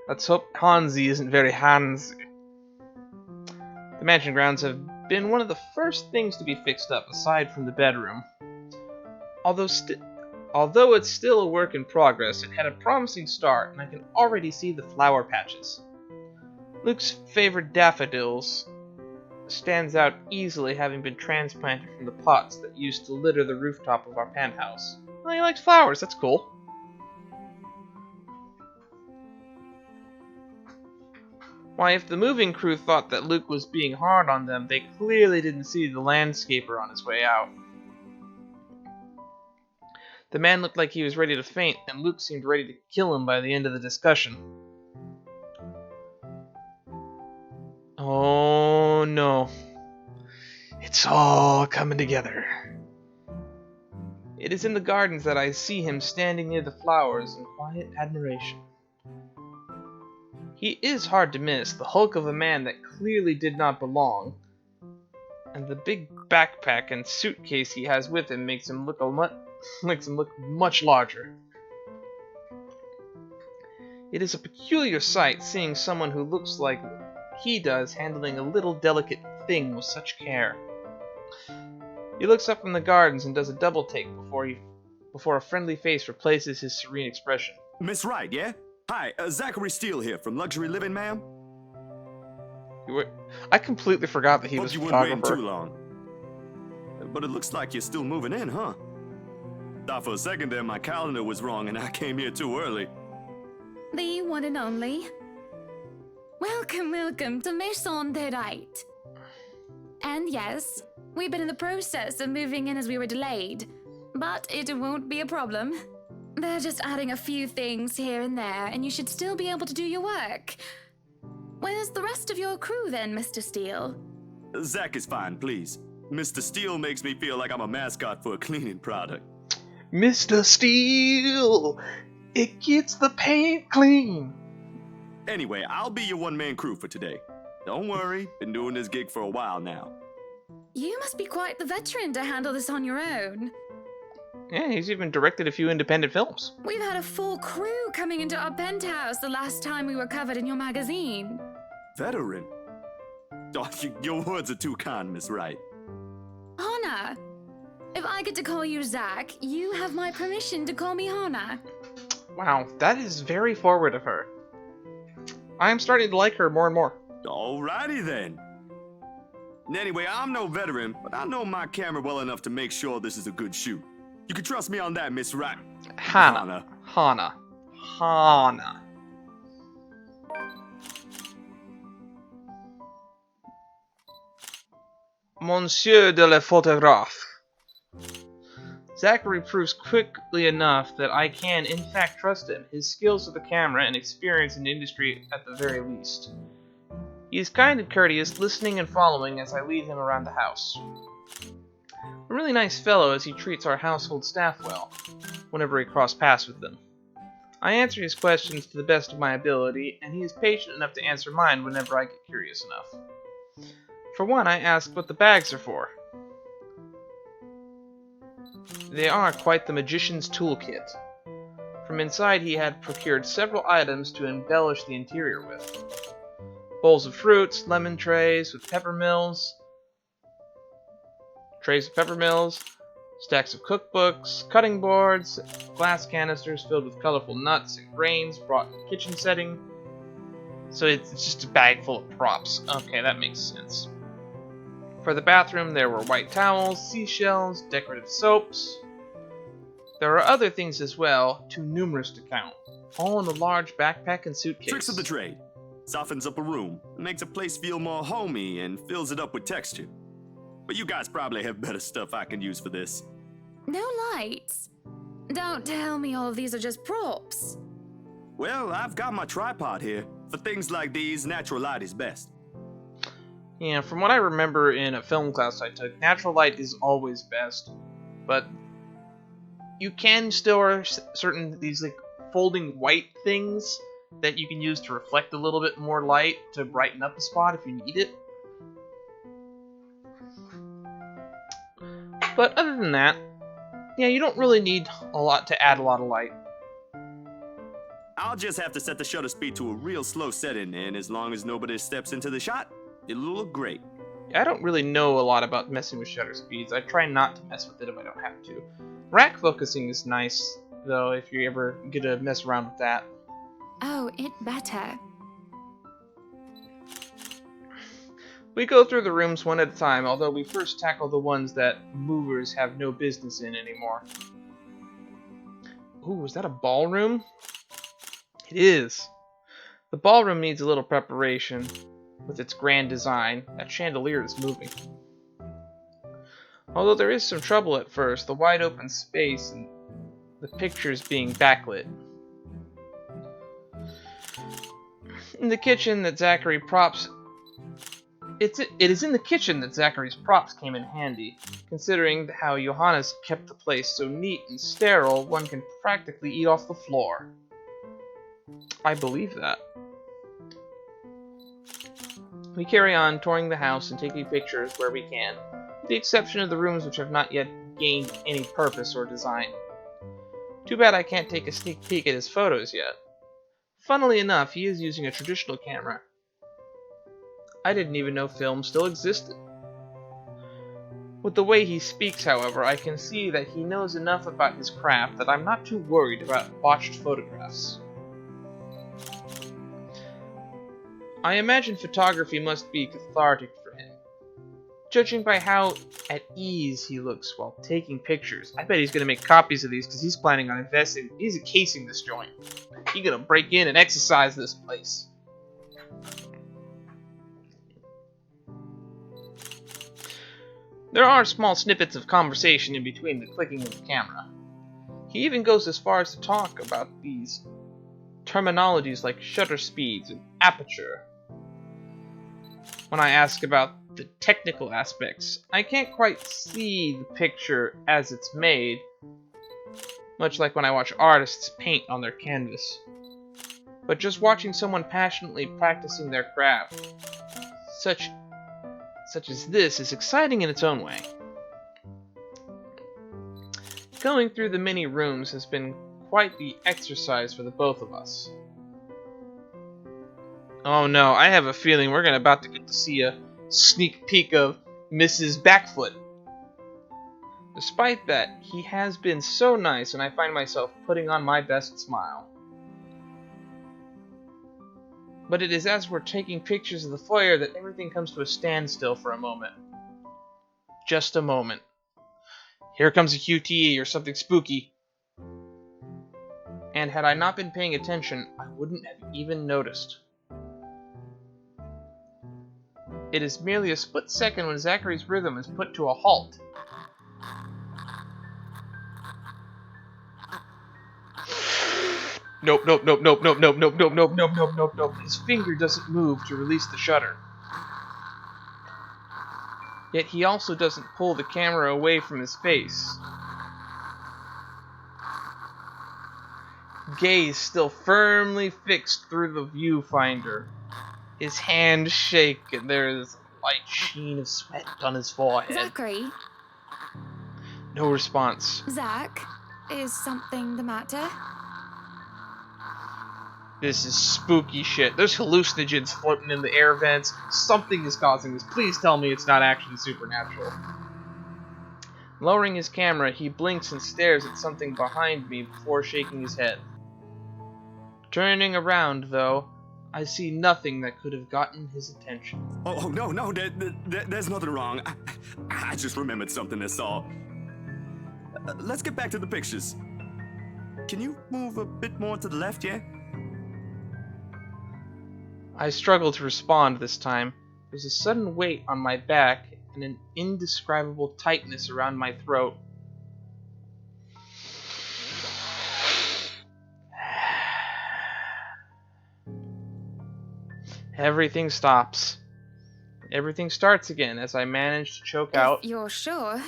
Let's hope Hansi isn't very Hansi. The mansion grounds have been one of the first things to be fixed up, aside from the bedroom. Although it's still a work in progress, it had a promising start, and I can already see the flower patches. Luke's favorite daffodils stands out easily, having been transplanted from the pots that used to litter the rooftop of our penthouse. Well, he likes flowers, that's cool. Why, if the moving crew thought that Luke was being hard on them, they clearly didn't see the landscaper on his way out. The man looked like he was ready to faint, and Luke seemed ready to kill him by the end of the discussion. Oh no. It's all coming together. It is in the gardens that I see him standing near the flowers in quiet admiration. He is hard to miss, the hulk of a man that clearly did not belong, and the big backpack and suitcase he has with him makes him look much larger. It is a peculiar sight seeing someone who looks like he does handling a little delicate thing with such care. He looks up from the gardens and does a double take before a friendly face replaces his serene expression. Miss Wright, yeah? Hi, Zachary Steele here from Luxury Living, ma'am. I completely forgot that he was a photographer. Hope you weren't waiting too long. But it looks like you're still moving in, huh? Thought for a second there my calendar was wrong and I came here too early. The one and only. Welcome, welcome to Maison de Wright. And yes, we've been in the process of moving in as we were delayed, but it won't be a problem. They're just adding a few things here and there, and you should still be able to do your work. Where's the rest of your crew then, Mr. Steele? Zach is fine, please. Mr. Steele makes me feel like I'm a mascot for a cleaning product. Mr. Steele! It gets the paint clean! Anyway, I'll be your one-man crew for today. Don't worry, been doing this gig for a while now. You must be quite the veteran to handle this on your own. Yeah, he's even directed a few independent films. We've had a full crew coming into our penthouse the last time we were covered in your magazine. Veteran? Oh, your words are too kind, Miss Wright. Hannah! If I get to call you Zach, you have my permission to call me Hannah. Wow, that is very forward of her. I am starting to like her more and more. Alrighty then. Anyway, I'm no veteran, but I know my camera well enough to make sure this is a good shoot. You can trust me on that, Miss Wright. Hannah. Monsieur de la photographe. Zachary proves quickly enough that I can, in fact, trust him. His skills with the camera and experience in the industry at the very least. He is kind and courteous, listening and following as I lead him around the house. A really nice fellow as he treats our household staff well, whenever we cross paths with them. I answer his questions to the best of my ability, and he is patient enough to answer mine whenever I get curious enough. For one, I asked what the bags are for. They are quite the magician's toolkit. From inside he had procured several items to embellish the interior with. Bowls of fruits, lemon trays with peppermills, stacks of cookbooks, cutting boards, glass canisters filled with colorful nuts and grains brought in the kitchen setting. So it's just a bag full of props. Okay, that makes sense. For the bathroom, there were white towels, seashells, decorative soaps. There are other things as well, too numerous to count, all in a large backpack and suitcase. Tricks of the trade. Softens up a room, makes a place feel more homey, and fills it up with texture. But you guys probably have better stuff I can use for this. No lights. Don't tell me all of these are just props. Well, I've got my tripod here. For things like these, natural light is best. Yeah, from what I remember in a film class I took, natural light is always best. But you can store certain these like folding white things that you can use to reflect a little bit more light to brighten up a spot if you need it. But other than that, yeah, you don't really need a lot to add a lot of light. I'll just have to set the shutter speed to a real slow setting, and as long as nobody steps into the shot, it'll look great. I don't really know a lot about messing with shutter speeds. I try not to mess with it if I don't have to. Rack focusing is nice, though, if you ever get to mess around with that. Oh, it better. We go through the rooms one at a time, although we first tackle the ones that movers have no business in anymore. Ooh, is that a ballroom? It is. The ballroom needs a little preparation with its grand design. That chandelier is moving. Although there is some trouble at first, the wide open space and the pictures being backlit. In the kitchen that Zachary props... It is in the kitchen that Zachary's props came in handy. Considering how Johannes kept the place so neat and sterile, one can practically eat off the floor. I believe that. We carry on touring the house and taking pictures where we can, with the exception of the rooms which have not yet gained any purpose or design. Too bad I can't take a sneak peek at his photos yet. Funnily enough, he is using a traditional camera. I didn't even know film still existed. With the way he speaks, however, I can see that he knows enough about his craft that I'm not too worried about botched photographs. I imagine photography must be cathartic for him. Judging by how at ease he looks while taking pictures, I bet he's going to make copies of these because he's planning on investing. He's encasing this joint. He's going to break in and exercise this place. There are small snippets of conversation in between the clicking of the camera. He even goes as far as to talk about these terminologies like shutter speeds and aperture. When I ask about the technical aspects, I can't quite see the picture as it's made, much like when I watch artists paint on their canvas. But just watching someone passionately practicing their craft, such as this, is exciting in its own way. Going through the many rooms has been quite the exercise for the both of us. Oh no, I have a feeling we're about to get to see a sneak peek of Mrs. Backfoot. Despite that, he has been so nice and I find myself putting on my best smile. But it is as we're taking pictures of the foyer that everything comes to a standstill for a moment. Just a moment. Here comes a QTE or something spooky. And had I not been paying attention, I wouldn't have even noticed. It is merely a split second when Zachary's rhythm is put to a halt. Nope. His finger doesn't move to release the shutter. Yet he also doesn't pull the camera away from his face. Gaze still firmly fixed through the viewfinder. His hands shake and there is a light sheen of sweat on his forehead. Zachary? No response. Zach, is something the matter? This is spooky shit. There's hallucinogens floating in the air vents. Something is causing this. Please tell me it's not actually supernatural. Lowering his camera, he blinks and stares at something behind me before shaking his head. Turning around, though, I see nothing that could have gotten his attention. Oh no, there's nothing wrong. I just remembered something, that's all. Let's get back to the pictures. Can you move a bit more to the left, yeah? I struggle to respond this time. There's a sudden weight on my back and an indescribable tightness around my throat. Everything stops. Everything starts again as I manage to choke out. If you're sure.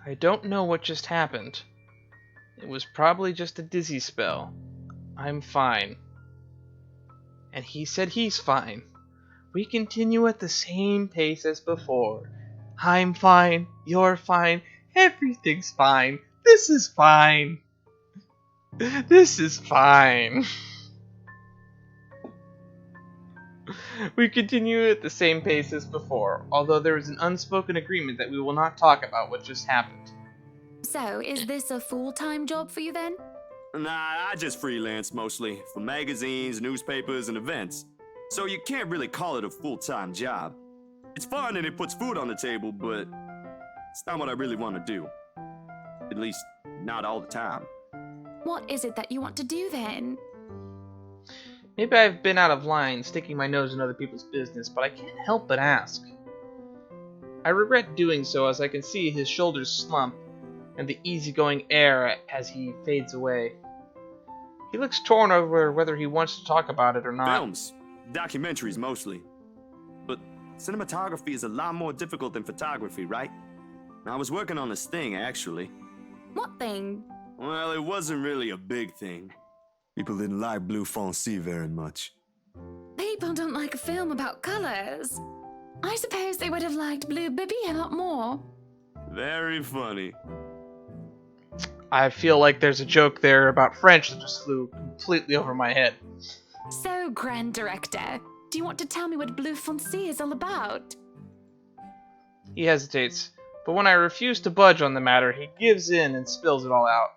I don't know what just happened. It was probably just a dizzy spell. I'm fine. And he said he's fine. We continue at the same pace as before. I'm fine, you're fine, everything's fine. This is fine. This is fine. We continue at the same pace as before, although there is an unspoken agreement that we will not talk about what just happened. So, is this a full-time job for you then? Nah, I just freelance mostly for magazines, newspapers, and events. So you can't really call it a full-time job. It's fun and it puts food on the table, but it's not what I really want to do. At least, not all the time. What is it that you want to do then? Maybe I've been out of line, sticking my nose in other people's business, but I can't help but ask. I regret doing so as I can see his shoulders slump and the easygoing air as he fades away. He looks torn over whether he wants to talk about it or not. Films, documentaries mostly. But cinematography is a lot more difficult than photography, right? I was working on this thing, actually. What thing? Well, it wasn't really a big thing. People didn't like Blue Fonzie very much. People don't like a film about colors. I suppose they would have liked Blue Bibby a lot more. Very funny. I feel like there's a joke there about French that just flew completely over my head. So, Grand Director, do you want to tell me what Blue Fonzie is all about? He hesitates, but when I refuse to budge on the matter, he gives in and spills it all out.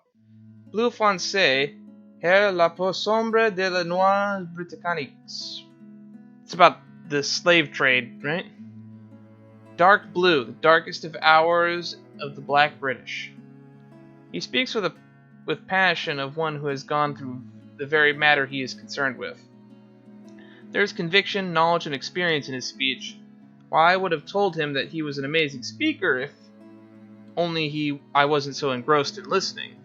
Blue Fonzie est la peau sombre de la noix britanniques. It's about the slave trade, right? Dark blue, the darkest of hours of the black British. He speaks with passion of one who has gone through the very matter he is concerned with. There is conviction, knowledge, and experience in his speech. While I would have told him that he was an amazing speaker if only I wasn't so engrossed in listening.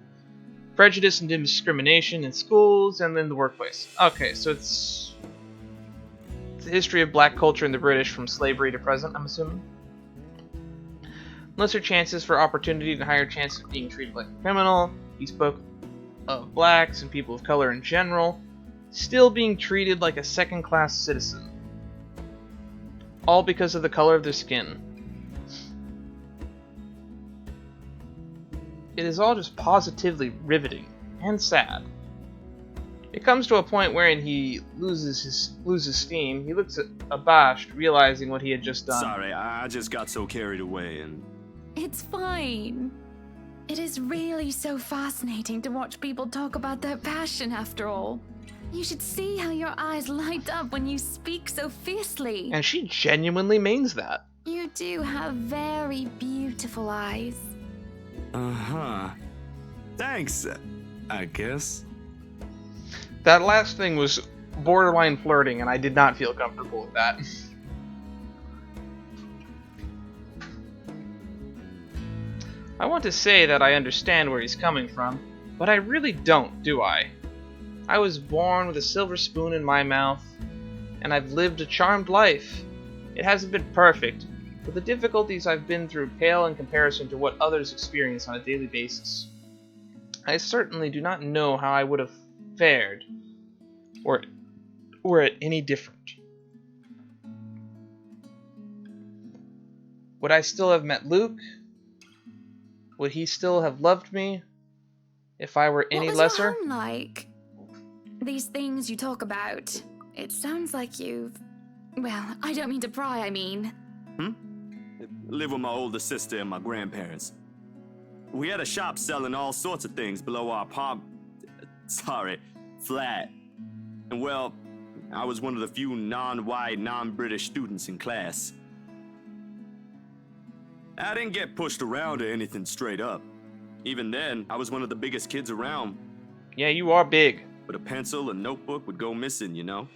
Prejudice and discrimination in schools and in the workplace. Okay, so it's the history of black culture in the British from slavery to present, I'm assuming. Lesser chances for opportunity and higher chances of being treated like a criminal. He spoke of blacks and people of color in general still being treated like a second-class citizen. All because of the color of their skin. It is all just positively riveting and sad. It comes to a point wherein he loses steam. He looks abashed, realizing what he had just done. Sorry, I just got so carried away and... It's fine. It is really so fascinating to watch people talk about their passion after all. You should see how your eyes light up when you speak so fiercely. And she genuinely means that. You do have very beautiful eyes. Uh-huh. Thanks, I guess. That last thing was borderline flirting, and I did not feel comfortable with that. I want to say that I understand where he's coming from, but I really don't, do I? I was born with a silver spoon in my mouth, and I've lived a charmed life. It hasn't been perfect, but the difficulties I've been through pale in comparison to what others experience on a daily basis. I certainly do not know how I would have fared were it any different. Would I still have met Luke? Would he still have loved me if I were any lesser? What was your home like? These things you talk about, it sounds like you've... Well, I don't mean to pry, I mean. Live with my older sister and my grandparents. We had a shop selling all sorts of things below our flat. And well, I was one of the few non-white, non-British students in class. I didn't get pushed around or anything straight up. Even then, I was one of the biggest kids around. Yeah, you are big. But a pencil and notebook would go missing, you know?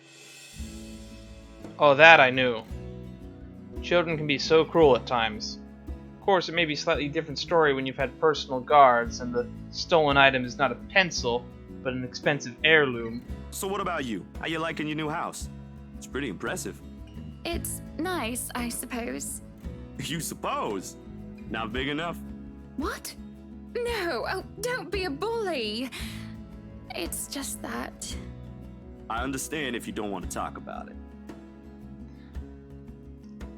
Oh, that I knew. Children can be so cruel at times. Of course, it may be a slightly different story when you've had personal guards and the stolen item is not a pencil, but an expensive heirloom. So what about you? How you liking your new house? It's pretty impressive. It's nice, I suppose. You suppose? Not big enough? What? No, oh, don't be a bully. It's just that. I understand if you don't want to talk about it.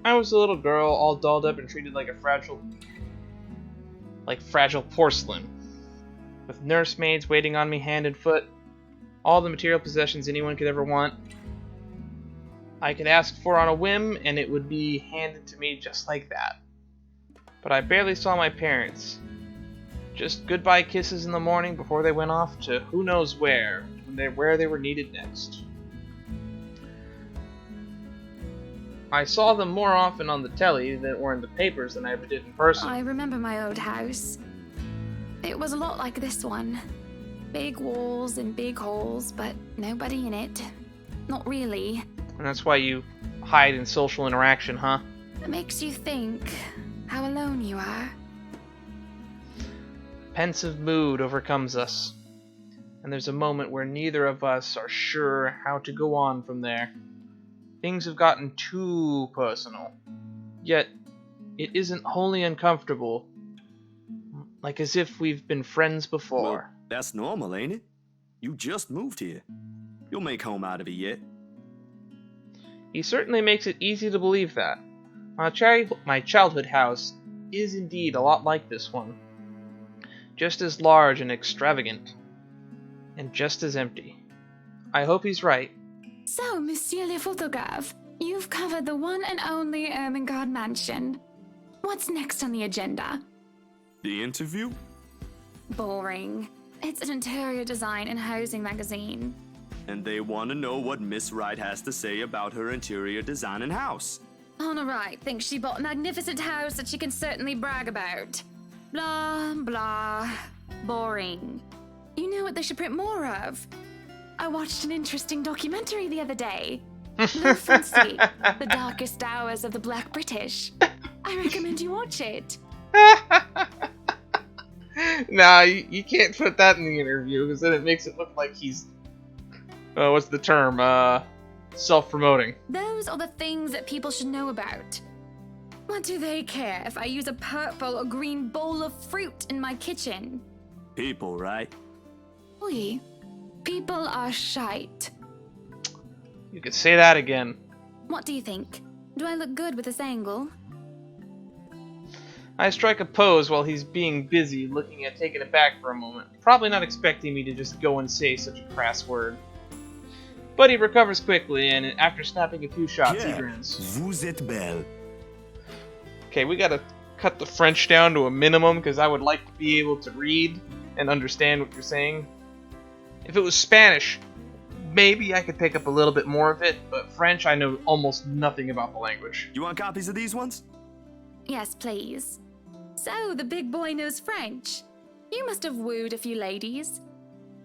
I was a little girl, all dolled up and treated like fragile porcelain, with nursemaids waiting on me hand and foot, all the material possessions anyone could ever want. I could ask for on a whim, and it would be handed to me just like that. But I barely saw my parents. Just goodbye kisses in the morning before they went off to who knows where they were needed next. I saw them more often on the telly or in the papers than I ever did in person. I remember my old house. It was a lot like this one. Big walls and big holes, but nobody in it. Not really. And that's why you hide in social interaction, huh? It makes you think how alone you are. Pensive mood overcomes us, and there's a moment where neither of us are sure how to go on from there. Things have gotten too personal, yet it isn't wholly uncomfortable, like as if we've been friends before. Well, that's normal, ain't it? You just moved here. You'll make home out of it yet. He certainly makes it easy to believe that. My childhood house is indeed a lot like this one. Just as large and extravagant, and just as empty. I hope he's right. So, Monsieur le Photographe, you've covered the one and only Ermengarde mansion. What's next on the agenda? The interview? Boring. It's an interior design and housing magazine. And they want to know what Miss Wright has to say about her interior design and house. Honor Wright thinks she bought a magnificent house that she can certainly brag about. Blah, blah. Boring. You know what they should print more of? I watched an interesting documentary the other day. Blue Fancy, The Darkest Hours of the Black British. I recommend you watch it. Nah, you can't put that in the interview, because then it makes it look like he's... what's the term? Self-promoting. Those are the things that people should know about. What do they care if I use a purple or green bowl of fruit in my kitchen? People, right? Oui. People are shite. You could say that again. What do you think? Do I look good with this angle? I strike a pose while he's being busy, looking at taking it back for a moment, probably not expecting me to just go and say such a crass word. But he recovers quickly, and after snapping a few shots, he grins. Vous êtes belle. Okay, we gotta cut the French down to a minimum, because I would like to be able to read and understand what you're saying. If it was Spanish, maybe I could pick up a little bit more of it, but French, I know almost nothing about the language. You want copies of these ones? Yes, please. So, the big boy knows French. You must have wooed a few ladies.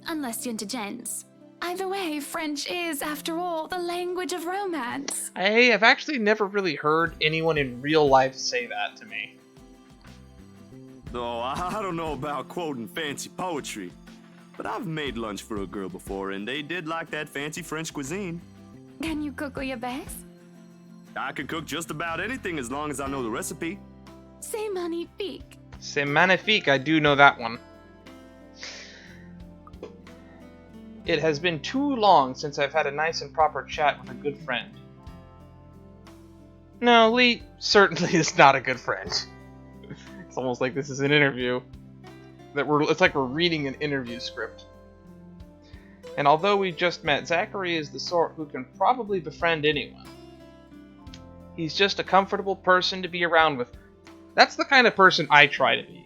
Unless you're into gents. Either way, French is, after all, the language of romance. I have actually never really heard anyone in real life say that to me. No, I don't know about quoting fancy poetry. But I've made lunch for a girl before, and they did like that fancy French cuisine. Can you cook your best? I can cook just about anything as long as I know the recipe. C'est magnifique. C'est magnifique, I do know that one. It has been too long since I've had a nice and proper chat with a good friend. No, Lee certainly is not a good friend. It's almost like this is an interview. It's like we're reading an interview script. And although we just met, Zachary is the sort who can probably befriend anyone. He's just a comfortable person to be around with. That's the kind of person I try to be.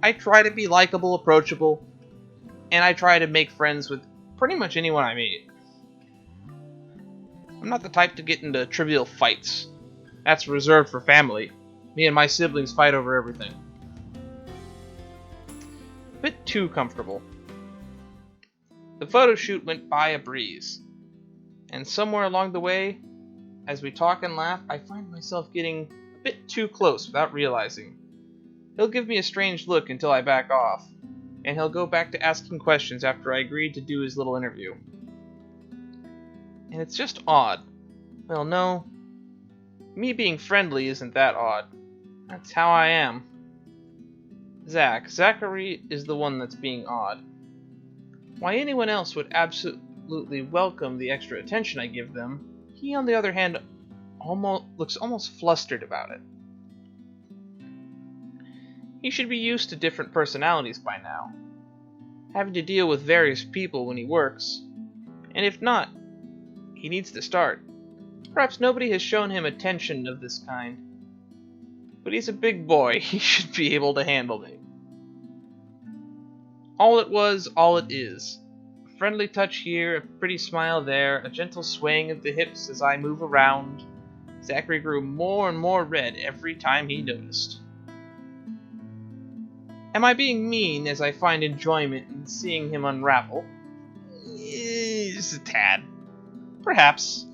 I try to be likable, approachable, and I try to make friends with pretty much anyone I meet. I'm not the type to get into trivial fights. That's reserved for family. Me and my siblings fight over everything. A bit too comfortable. The photo shoot went by a breeze, and somewhere along the way, as we talk and laugh, I find myself getting a bit too close without realizing. He'll give me a strange look until I back off, and he'll go back to asking questions after I agreed to do his little interview. and it's just odd. Well, no. Me being friendly isn't that odd. That's how I am. Zachary is the one that's being odd. Why anyone else would absolutely welcome the extra attention I give them, he on the other hand looks almost flustered about it. He should be used to different personalities by now, having to deal with various people when he works, and if not, he needs to start. Perhaps nobody has shown him attention of this kind, but he's a big boy, he should be able to handle me. All it was, all it is. A friendly touch here, a pretty smile there, a gentle swaying of the hips as I move around. Zachary grew more and more red every time he noticed. Am I being mean as I find enjoyment in seeing him unravel? Just a tad. Perhaps.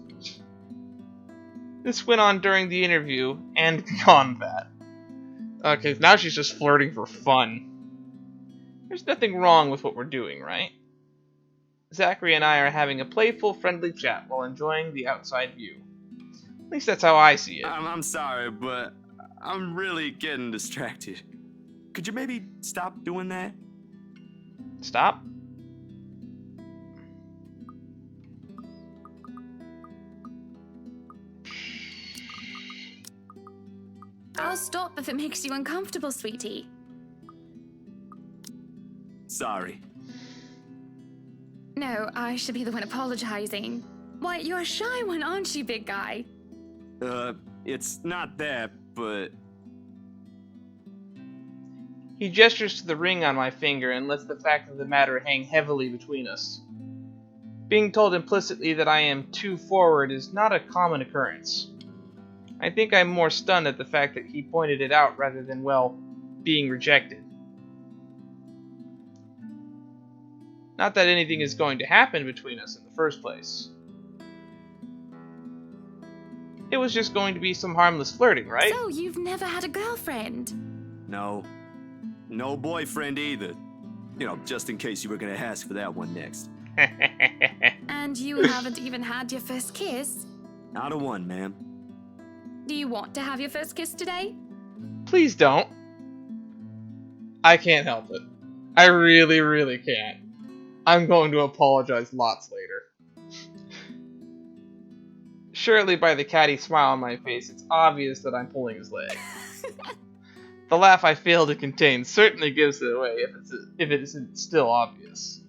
This went on during the interview, and beyond that. Okay, now she's just flirting for fun. There's nothing wrong with what we're doing, right? Zachary and I are having a playful, friendly chat while enjoying the outside view. At least that's how I see it. I'm sorry, but I'm really getting distracted. Could you maybe stop doing that? Stop? I'll stop if it makes you uncomfortable, sweetie. Sorry. No, I should be the one apologizing. Why, you're a shy one, aren't you, big guy? It's not that, but... He gestures to the ring on my finger and lets the fact of the matter hang heavily between us. Being told implicitly that I am too forward is not a common occurrence. I think I'm more stunned at the fact that he pointed it out rather than, well, being rejected. Not that anything is going to happen between us in the first place. It was just going to be some harmless flirting, right? So, you've never had a girlfriend? No. No boyfriend either. You know, just in case you were gonna ask for that one next. And you haven't even had your first kiss? Not a one, ma'am. Do you want to have your first kiss today? Please don't. I can't help it. I really, really can't. I'm going to apologize lots later. Surely by the catty smile on my face, it's obvious that I'm pulling his leg. The laugh I fail to contain certainly gives it away if it isn't still obvious.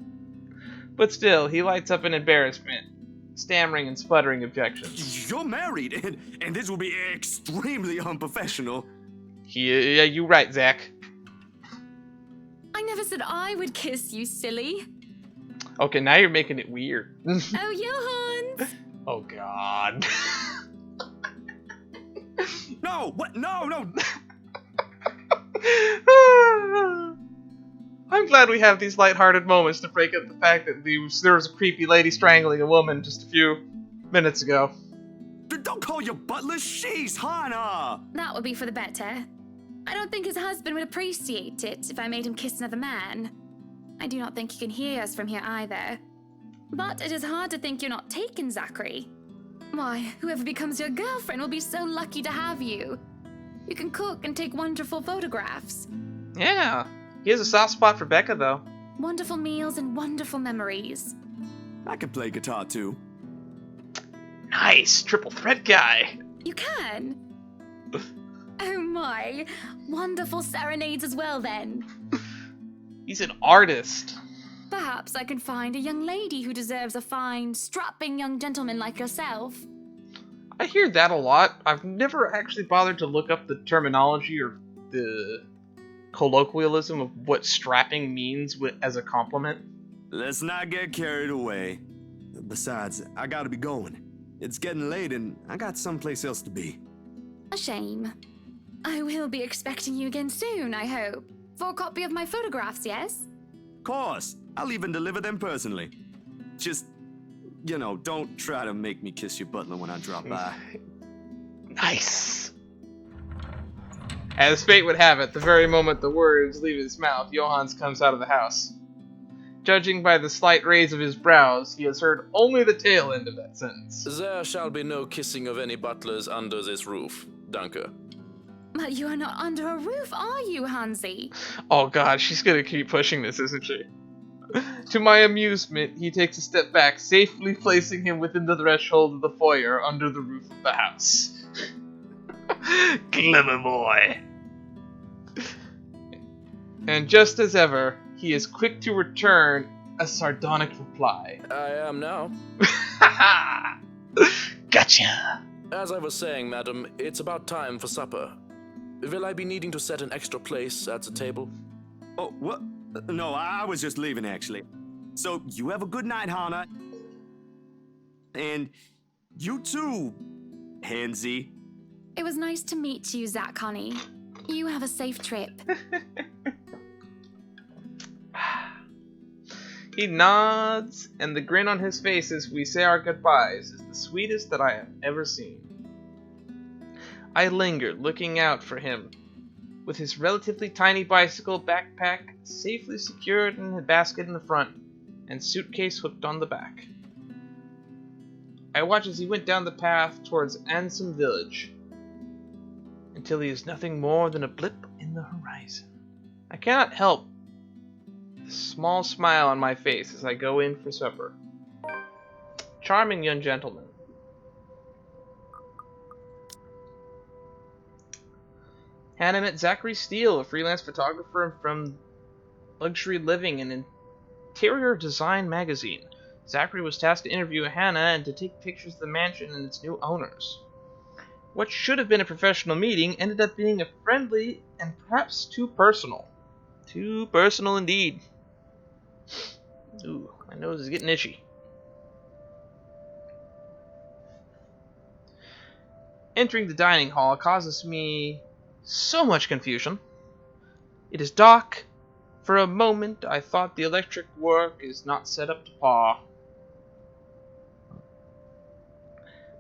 But still, he lights up in embarrassment, stammering and sputtering objections. You're married, and this will be extremely unprofessional. Yeah, you're right, Zach. I never said I would kiss you, silly. Okay, now you're making it weird. Oh, Johann! Oh, God. No, what? No! I'm glad we have these lighthearted moments to break up the fact that there was a creepy lady strangling a woman just a few minutes ago. Don't call your butler. She's Hannah. That would be for the better. I don't think his husband would appreciate it if I made him kiss another man. I do not think he can hear us from here either. But it is hard to think you're not taken, Zachary. Why, whoever becomes your girlfriend will be so lucky to have you. You can cook and take wonderful photographs. Yeah, he has a soft spot for Becca, though. Wonderful meals and wonderful memories. I can play guitar too. Nice, triple threat guy. You can? Oh my, wonderful serenades as well then. He's an artist. Perhaps I can find a young lady who deserves a fine, strapping young gentleman like yourself. I hear that a lot. I've never actually bothered to look up the terminology or the colloquialism of what strapping means as a compliment. Let's not get carried away. Besides, I gotta be going. It's getting late and I got someplace else to be. A shame. I will be expecting you again soon, I hope. For a copy of my photographs, yes? Of course, I'll even deliver them personally. Just, you know, don't try to make me kiss your butler when I drop by. Nice. As fate would have it, the very moment the words leave his mouth, Johans comes out of the house. Judging by the slight raise of his brows, he has heard only the tail end of that sentence. There shall be no kissing of any butlers under this roof. Danke. But you are not under a roof, are you, Hansi? Oh god, she's gonna keep pushing this, isn't she? To my amusement, he takes a step back, safely placing him within the threshold of the foyer under the roof of the house. Clever boy. And just as ever, he is quick to return a sardonic reply. I am now. Gotcha. As I was saying, madam, it's about time for supper. Will I be needing to set an extra place at the table? Oh, what? No, I was just leaving, actually. So, you have a good night, Hana. And you too, Hansi. It was nice to meet you, Zach, honey. You have a safe trip. He nods, and the grin on his face as we say our goodbyes is the sweetest that I have ever seen. I lingered, looking out for him, with his relatively tiny bicycle backpack safely secured in a basket in the front, and suitcase hooked on the back. I watched as he went down the path towards Ansem Village, until he is nothing more than a blip in the horizon. I cannot help the small smile on my face as I go in for supper. Charming young gentleman. Hannah met Zachary Steele, a freelance photographer from Luxury Living and Interior Design magazine. Zachary was tasked to interview Hannah and to take pictures of the mansion and its new owners. What should have been a professional meeting ended up being a friendly and perhaps too personal. Too personal indeed. Ooh, my nose is getting itchy. Entering the dining hall causes me so much confusion. It is dark. For a moment, I thought the electric work is not set up to par.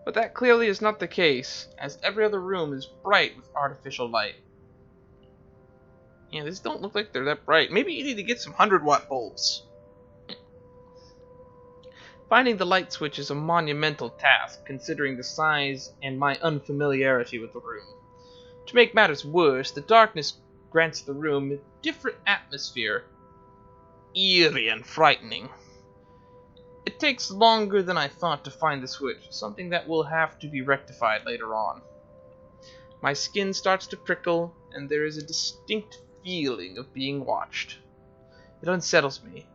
But that clearly is not the case, as every other room is bright with artificial light. Yeah, these don't look like they're that bright. Maybe you need to get some 100-watt bulbs. Finding the light switch is a monumental task, considering the size and my unfamiliarity with the room. To make matters worse, the darkness grants the room a different atmosphere, eerie and frightening. It takes longer than I thought to find the switch, something that will have to be rectified later on. My skin starts to prickle, and there is a distinct feeling of being watched. It unsettles me,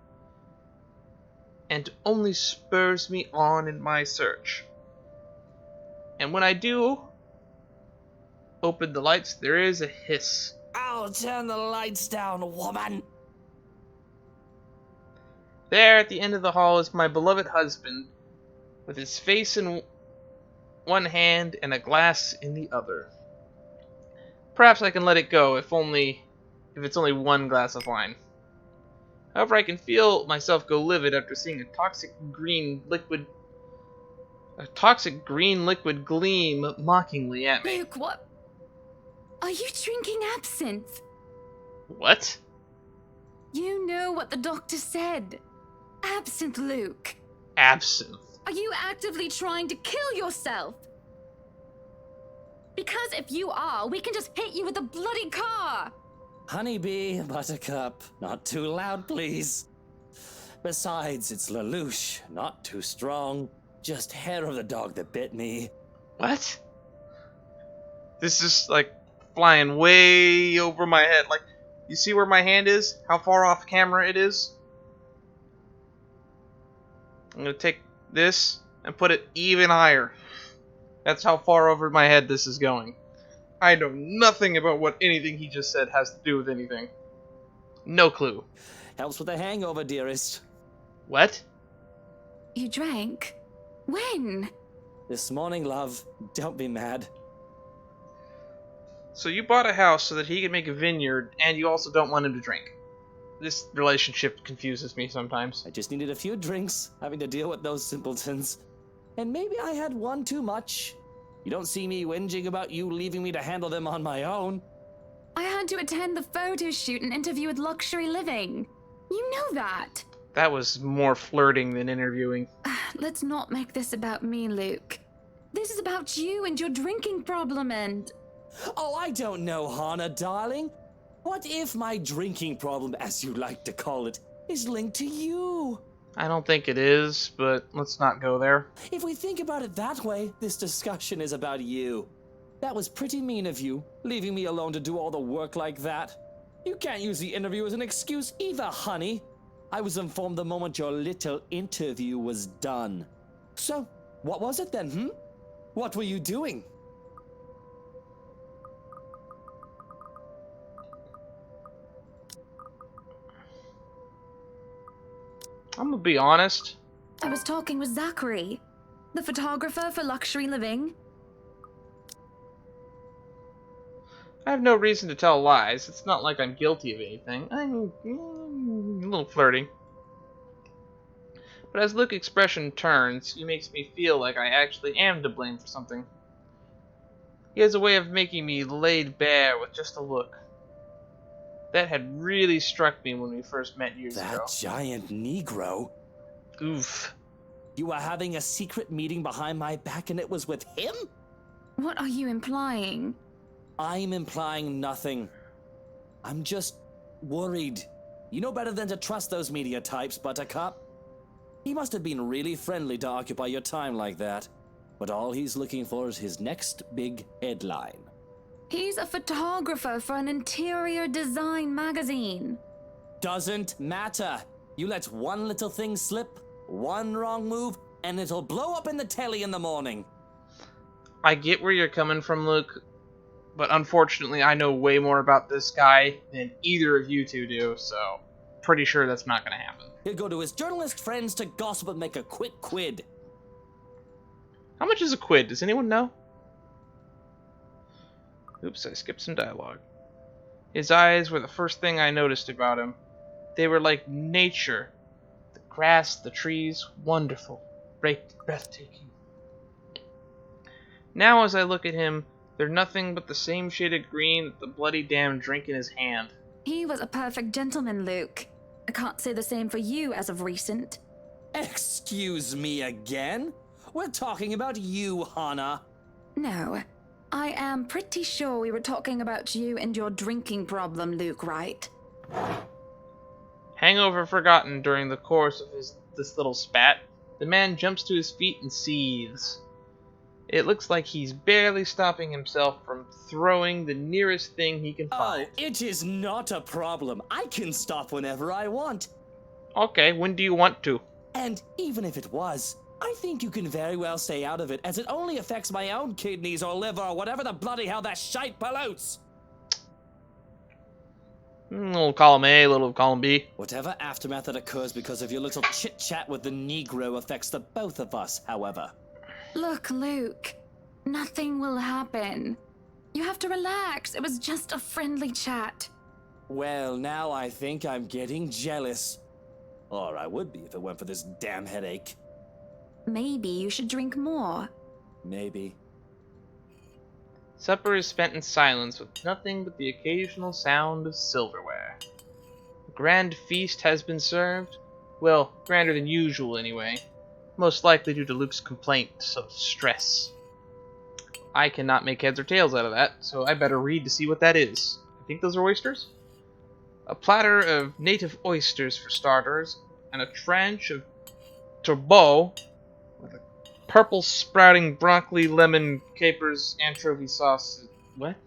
and only spurs me on in my search. And when I do open the lights, there is a hiss. I'll turn the lights down, woman. There at the end of the hall is my beloved husband, with his face in one hand and a glass in the other. Perhaps I can let it go if it's only one glass of wine. However, I can feel myself go livid after seeing a toxic green liquid gleam mockingly at me. Luke, what? Are you drinking absinthe? What? You know what the doctor said. Absinthe, Luke. Absinthe? Are you actively trying to kill yourself? Because if you are, we can just hit you with a bloody car. Honeybee, Buttercup, not too loud, please. Besides, it's Lelouch, not too strong. Just hair of the dog that bit me. What? This is like flying way over my head. Like, you see where my hand is? How far off camera it is? I'm gonna take this and put it even higher. That's how far over my head this is going. I know nothing about what anything he just said has to do with anything. No clue. Helps with a hangover, dearest. What? You drank? When? This morning, love. Don't be mad. So you bought a house so that he could make a vineyard, and you also don't want him to drink. This relationship confuses me sometimes. I just needed a few drinks, having to deal with those simpletons. And maybe I had one too much. You don't see me whinging about you leaving me to handle them on my own. I had to attend the photo shoot and interview with Luxury Living. You know that. That was more flirting than interviewing. Let's not make this about me, Luke. This is about you and your drinking problem and... Oh, I don't know, Hannah, darling. What if my drinking problem, as you like to call it, is linked to you? I don't think it is, but let's not go there. If we think about it that way, this discussion is about you. That was pretty mean of you, leaving me alone to do all the work like that. You can't use the interview as an excuse either, honey. I was informed the moment your little interview was done. So, what was it then, What were you doing? I'm gonna be honest. I was talking with Zachary, the photographer for Luxury Living. I have no reason to tell lies. It's not like I'm guilty of anything. I'm a little flirty. But as Luke's expression turns, he makes me feel like I actually am to blame for something. He has a way of making me laid bare with just a look. That had really struck me when we first met years ago. That giant Negro? Oof. You were having a secret meeting behind my back and it was with him? What are you implying? I'm implying nothing. I'm just worried. You know better than to trust those media types, Buttercup. He must have been really friendly to occupy your time like that. But all he's looking for is his next big headline. He's a photographer for an interior design magazine. Doesn't matter. You let one little thing slip, one wrong move, and it'll blow up in the telly in the morning. I get where you're coming from, Luke, but unfortunately I know way more about this guy than either of you two do, so pretty sure that's not going to happen. He'll go to his journalist friends to gossip and make a quick quid. How much is a quid? Does anyone know? Oops, I skipped some dialogue. His eyes were the first thing I noticed about him. They were like nature. The grass, the trees, wonderful, breathtaking. Now as I look at him, they're nothing but the same shade of green that the bloody damn drink in his hand. He was a perfect gentleman, Luke. I can't say the same for you as of recent. Excuse me again? We're talking about you, Hannah. No, I am pretty sure we were talking about you and your drinking problem, Luke, Wright. Hangover forgotten during the course of this little spat, the man jumps to his feet and seethes. It looks like he's barely stopping himself from throwing the nearest thing he can find. Oh, it is not a problem. I can stop whenever I want. Okay, when do you want to? And even if it was, I think you can very well stay out of it, as it only affects my own kidneys or liver or whatever the bloody hell that shite pollutes. Little column A, little column B. Whatever aftermath that occurs because of your little chit-chat with the Negro affects the both of us, however. Look, Luke, nothing will happen. You have to relax. It was just a friendly chat. Well, now I think I'm getting jealous. Or I would be if it weren't for this damn headache. Maybe you should drink more. Maybe. Supper is spent in silence with nothing but the occasional sound of silverware. A grand feast has been served. Well, grander than usual anyway. Most likely due to Luke's complaints of stress. I cannot make heads or tails out of that, so I better read to see what that is. I think those are oysters? A platter of native oysters for starters, and a tranche of turbot with a purple sprouting broccoli, lemon, capers, anchovy sauce. What?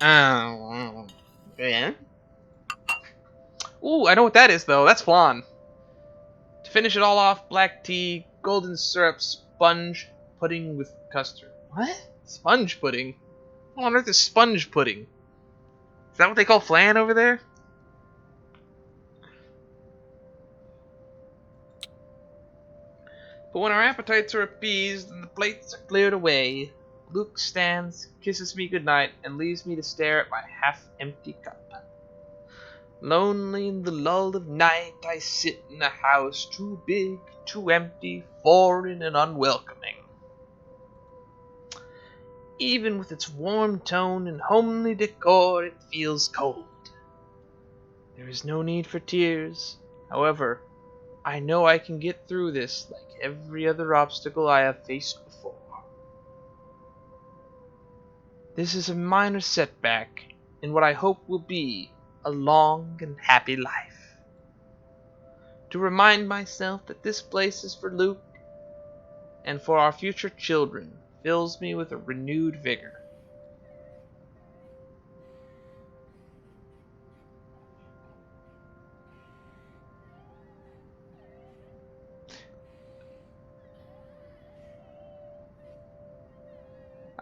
Oh, yeah. Ooh, I know what that is though. That's flan. To finish it all off, black tea, golden syrup, sponge pudding with custard. What? Sponge pudding? What on earth is sponge pudding? Is that what they call flan over there? But when our appetites are appeased and the plates are cleared away, Luke stands, kisses me goodnight, and leaves me to stare at my half-empty cup. Lonely in the lull of night, I sit in a house too big, too empty, foreign and unwelcoming. Even with its warm tone and homely decor, it feels cold. There is no need for tears, However, I know I can get through this like every other obstacle I have faced before. This is a minor setback in what I hope will be a long and happy life. To remind myself that this place is for Luke and for our future children fills me with a renewed vigor.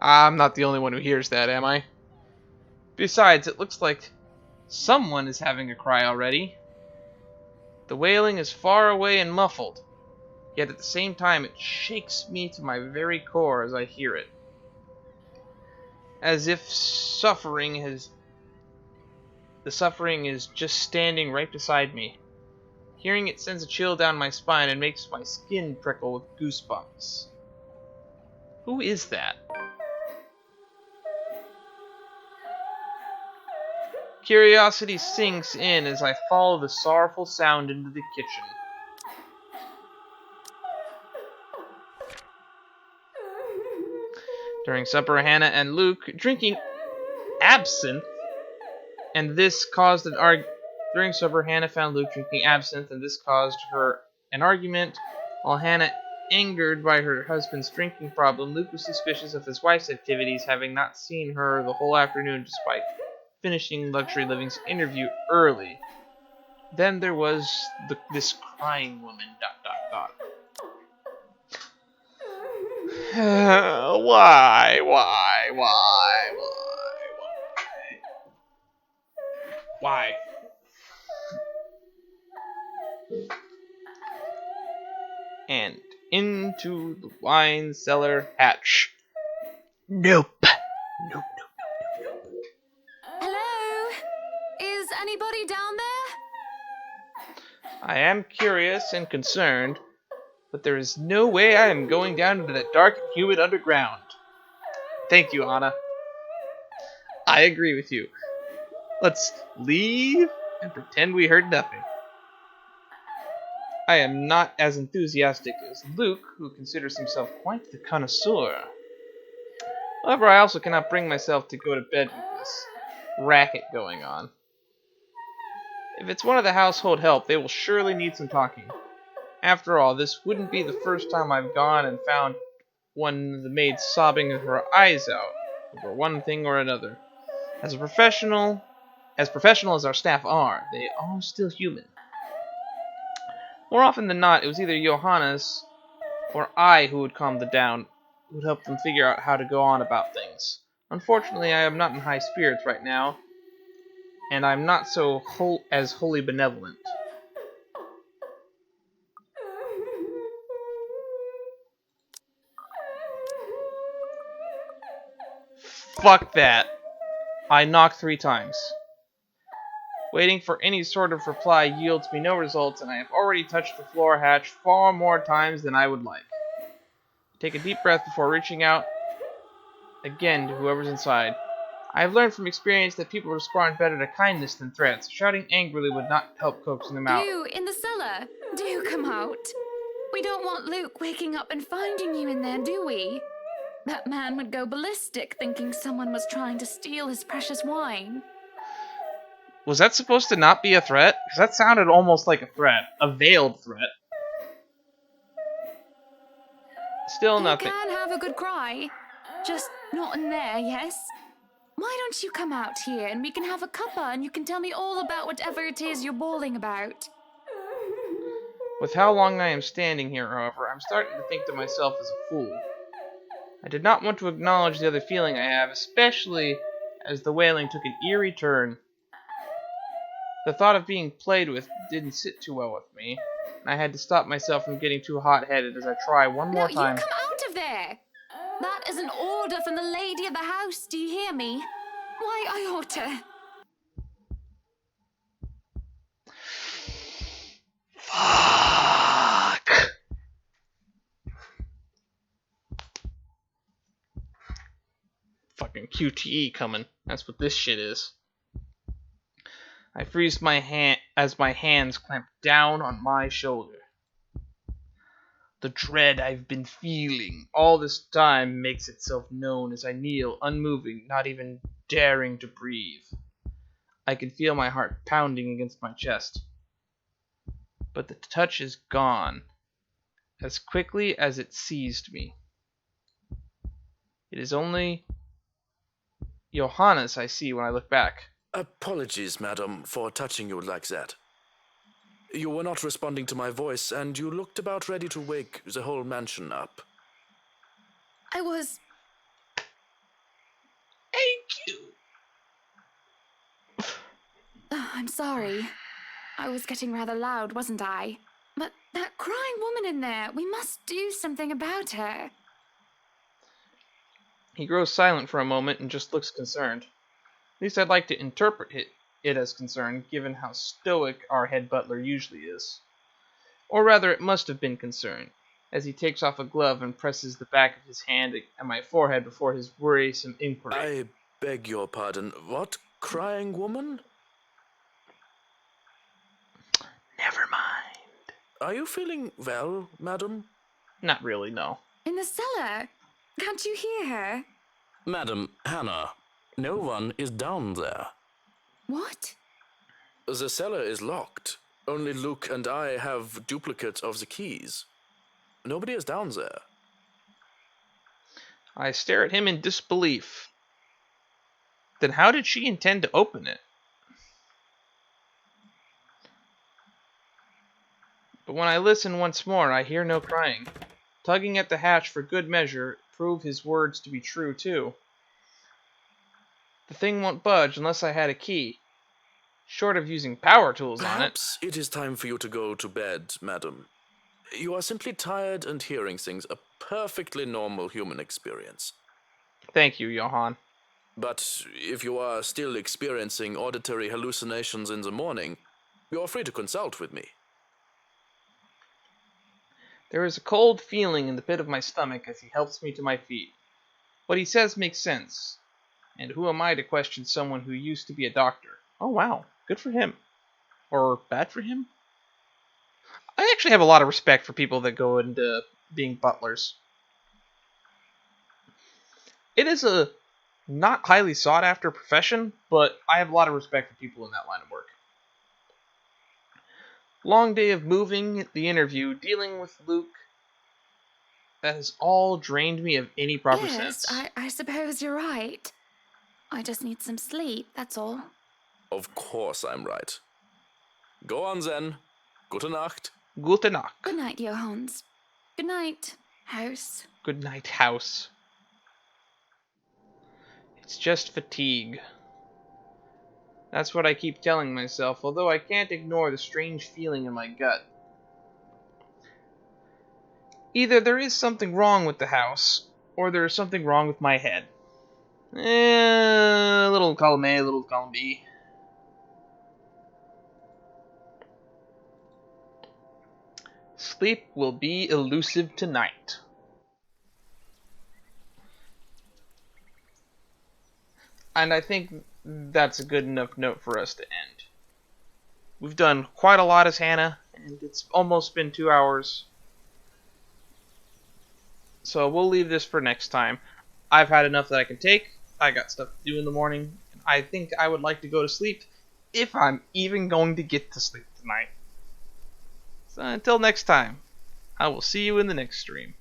I'm not the only one who hears that, am I? Besides, it looks like someone is having a cry already. The wailing is far away and muffled, yet at the same time it shakes me to my very core as I hear it. As if the suffering is just standing right beside me. Hearing it sends a chill down my spine and makes my skin prickle with goosebumps. Who is that? Curiosity sinks in as I follow the sorrowful sound into the kitchen. During supper, Hannah and Luke drinking absinthe, and this caused an argument. During supper, Hannah found Luke drinking absinthe, and this caused her an argument. While Hannah, angered by her husband's drinking problem, Luke was suspicious of his wife's activities, having not seen her the whole afternoon despite finishing Luxury Living's interview early. Then there was this crying woman. ... Why? Why? And into the wine cellar hatch. Nope. Hello? Is anybody down there? I am curious and concerned, but there is no way I am going down into that dark and humid underground. Thank you, Anna. I agree with you. Let's leave and pretend we heard nothing. I am not as enthusiastic as Luke, who considers himself quite the connoisseur. However, I also cannot bring myself to go to bed with this racket going on. If it's one of the household help, they will surely need some talking. After all, this wouldn't be the first time I've gone and found one of the maids sobbing her eyes out over one thing or another. As professional as our staff are, they are still human. More often than not, it was either Johannes or I who would calm them down, who would help them figure out how to go on about things. Unfortunately, I am not in high spirits right now, and I'm not so wholly benevolent. Fuck that. I knock 3 times. Waiting for any sort of reply yields me no results, and I have already touched the floor hatch far more times than I would like. Take a deep breath before reaching out again to whoever's inside. I have learned from experience that people respond better to kindness than threats. Shouting angrily would not help coaxing them out. You in the cellar? Do come out. We don't want Luke waking up and finding you in there, do we? That man would go ballistic thinking someone was trying to steal his precious wine. Was that supposed to not be a threat? Because that sounded almost like a threat. A veiled threat. Still nothing. You can have a good cry. Just not in there, yes? Why don't you come out here and we can have a cuppa and you can tell me all about whatever it is you're bawling about? With how long I am standing here, however, I'm starting to think to myself as a fool. I did not want to acknowledge the other feeling I have, especially as the wailing took an eerie turn. The thought of being played with didn't sit too well with me, and I had to stop myself from getting too hot-headed as I try one more time. You come out of there! That is an order from the lady of the house, do you hear me? Why, I ought to... Fuck! Fucking QTE coming. That's what this shit is. I freeze my hand as my hands clamp down on my shoulder. The dread I've been feeling all this time makes itself known as I kneel, unmoving, not even daring to breathe. I can feel my heart pounding against my chest. But the touch is gone, as quickly as it seized me. It is only Johannes I see when I look back. Apologies, madam, for touching you like that. You were not responding to my voice, and you looked about ready to wake the whole mansion up. I was. Thank you. I'm sorry. I was getting rather loud, wasn't I? But that crying woman in there, we must do something about her. He grows silent for a moment and just looks concerned. At least I'd like to interpret it as concern, given how stoic our head butler usually is. Or rather, it must have been concern, as he takes off a glove and presses the back of his hand at my forehead before his worrisome inquiry. I beg your pardon. What crying woman? Never mind. Are you feeling well, madam? Not really, no. In the cellar. Can't you hear her? Madam Hannah, no one is down there. What? The cellar is locked. Only Luke and I have duplicates of the keys. Nobody is down there. I stare at him in disbelief. Then how did she intend to open it? But when I listen once more, I hear no crying. Tugging at the hatch for good measure prove his words to be true, too. The thing won't budge unless I had a key. Short of using power tools on it. Perhaps it is time for you to go to bed, madam. You are simply tired and hearing things, a perfectly normal human experience. Thank you, Johann. But if you are still experiencing auditory hallucinations in the morning, you are free to consult with me. There is a cold feeling in the pit of my stomach as he helps me to my feet. What he says makes sense. And who am I to question someone who used to be a doctor? Oh wow, good for him. Or bad for him? I actually have a lot of respect for people that go into being butlers. It is a not highly sought after profession, but I have a lot of respect for people in that line of work. Long day of moving, the interview, dealing with Luke. That has all drained me of any proper sense. I suppose you're right. I just need some sleep, that's all. Of course I'm right. Go on then. Gute Nacht. Gute Nacht. Good night, Johannes. Good night, house. Good night, house. It's just fatigue. That's what I keep telling myself, although I can't ignore the strange feeling in my gut. Either there is something wrong with the house, or there is something wrong with my head. Little column A, little column B. Sleep will be elusive tonight. And I think that's a good enough note for us to end. We've done quite a lot as Hannah, and it's almost been 2 hours. So we'll leave this for next time. I've had enough that I can take. I got stuff to do in the morning. I think I would like to go to sleep, if I'm even going to get to sleep tonight. So until next time, I will see you in the next stream.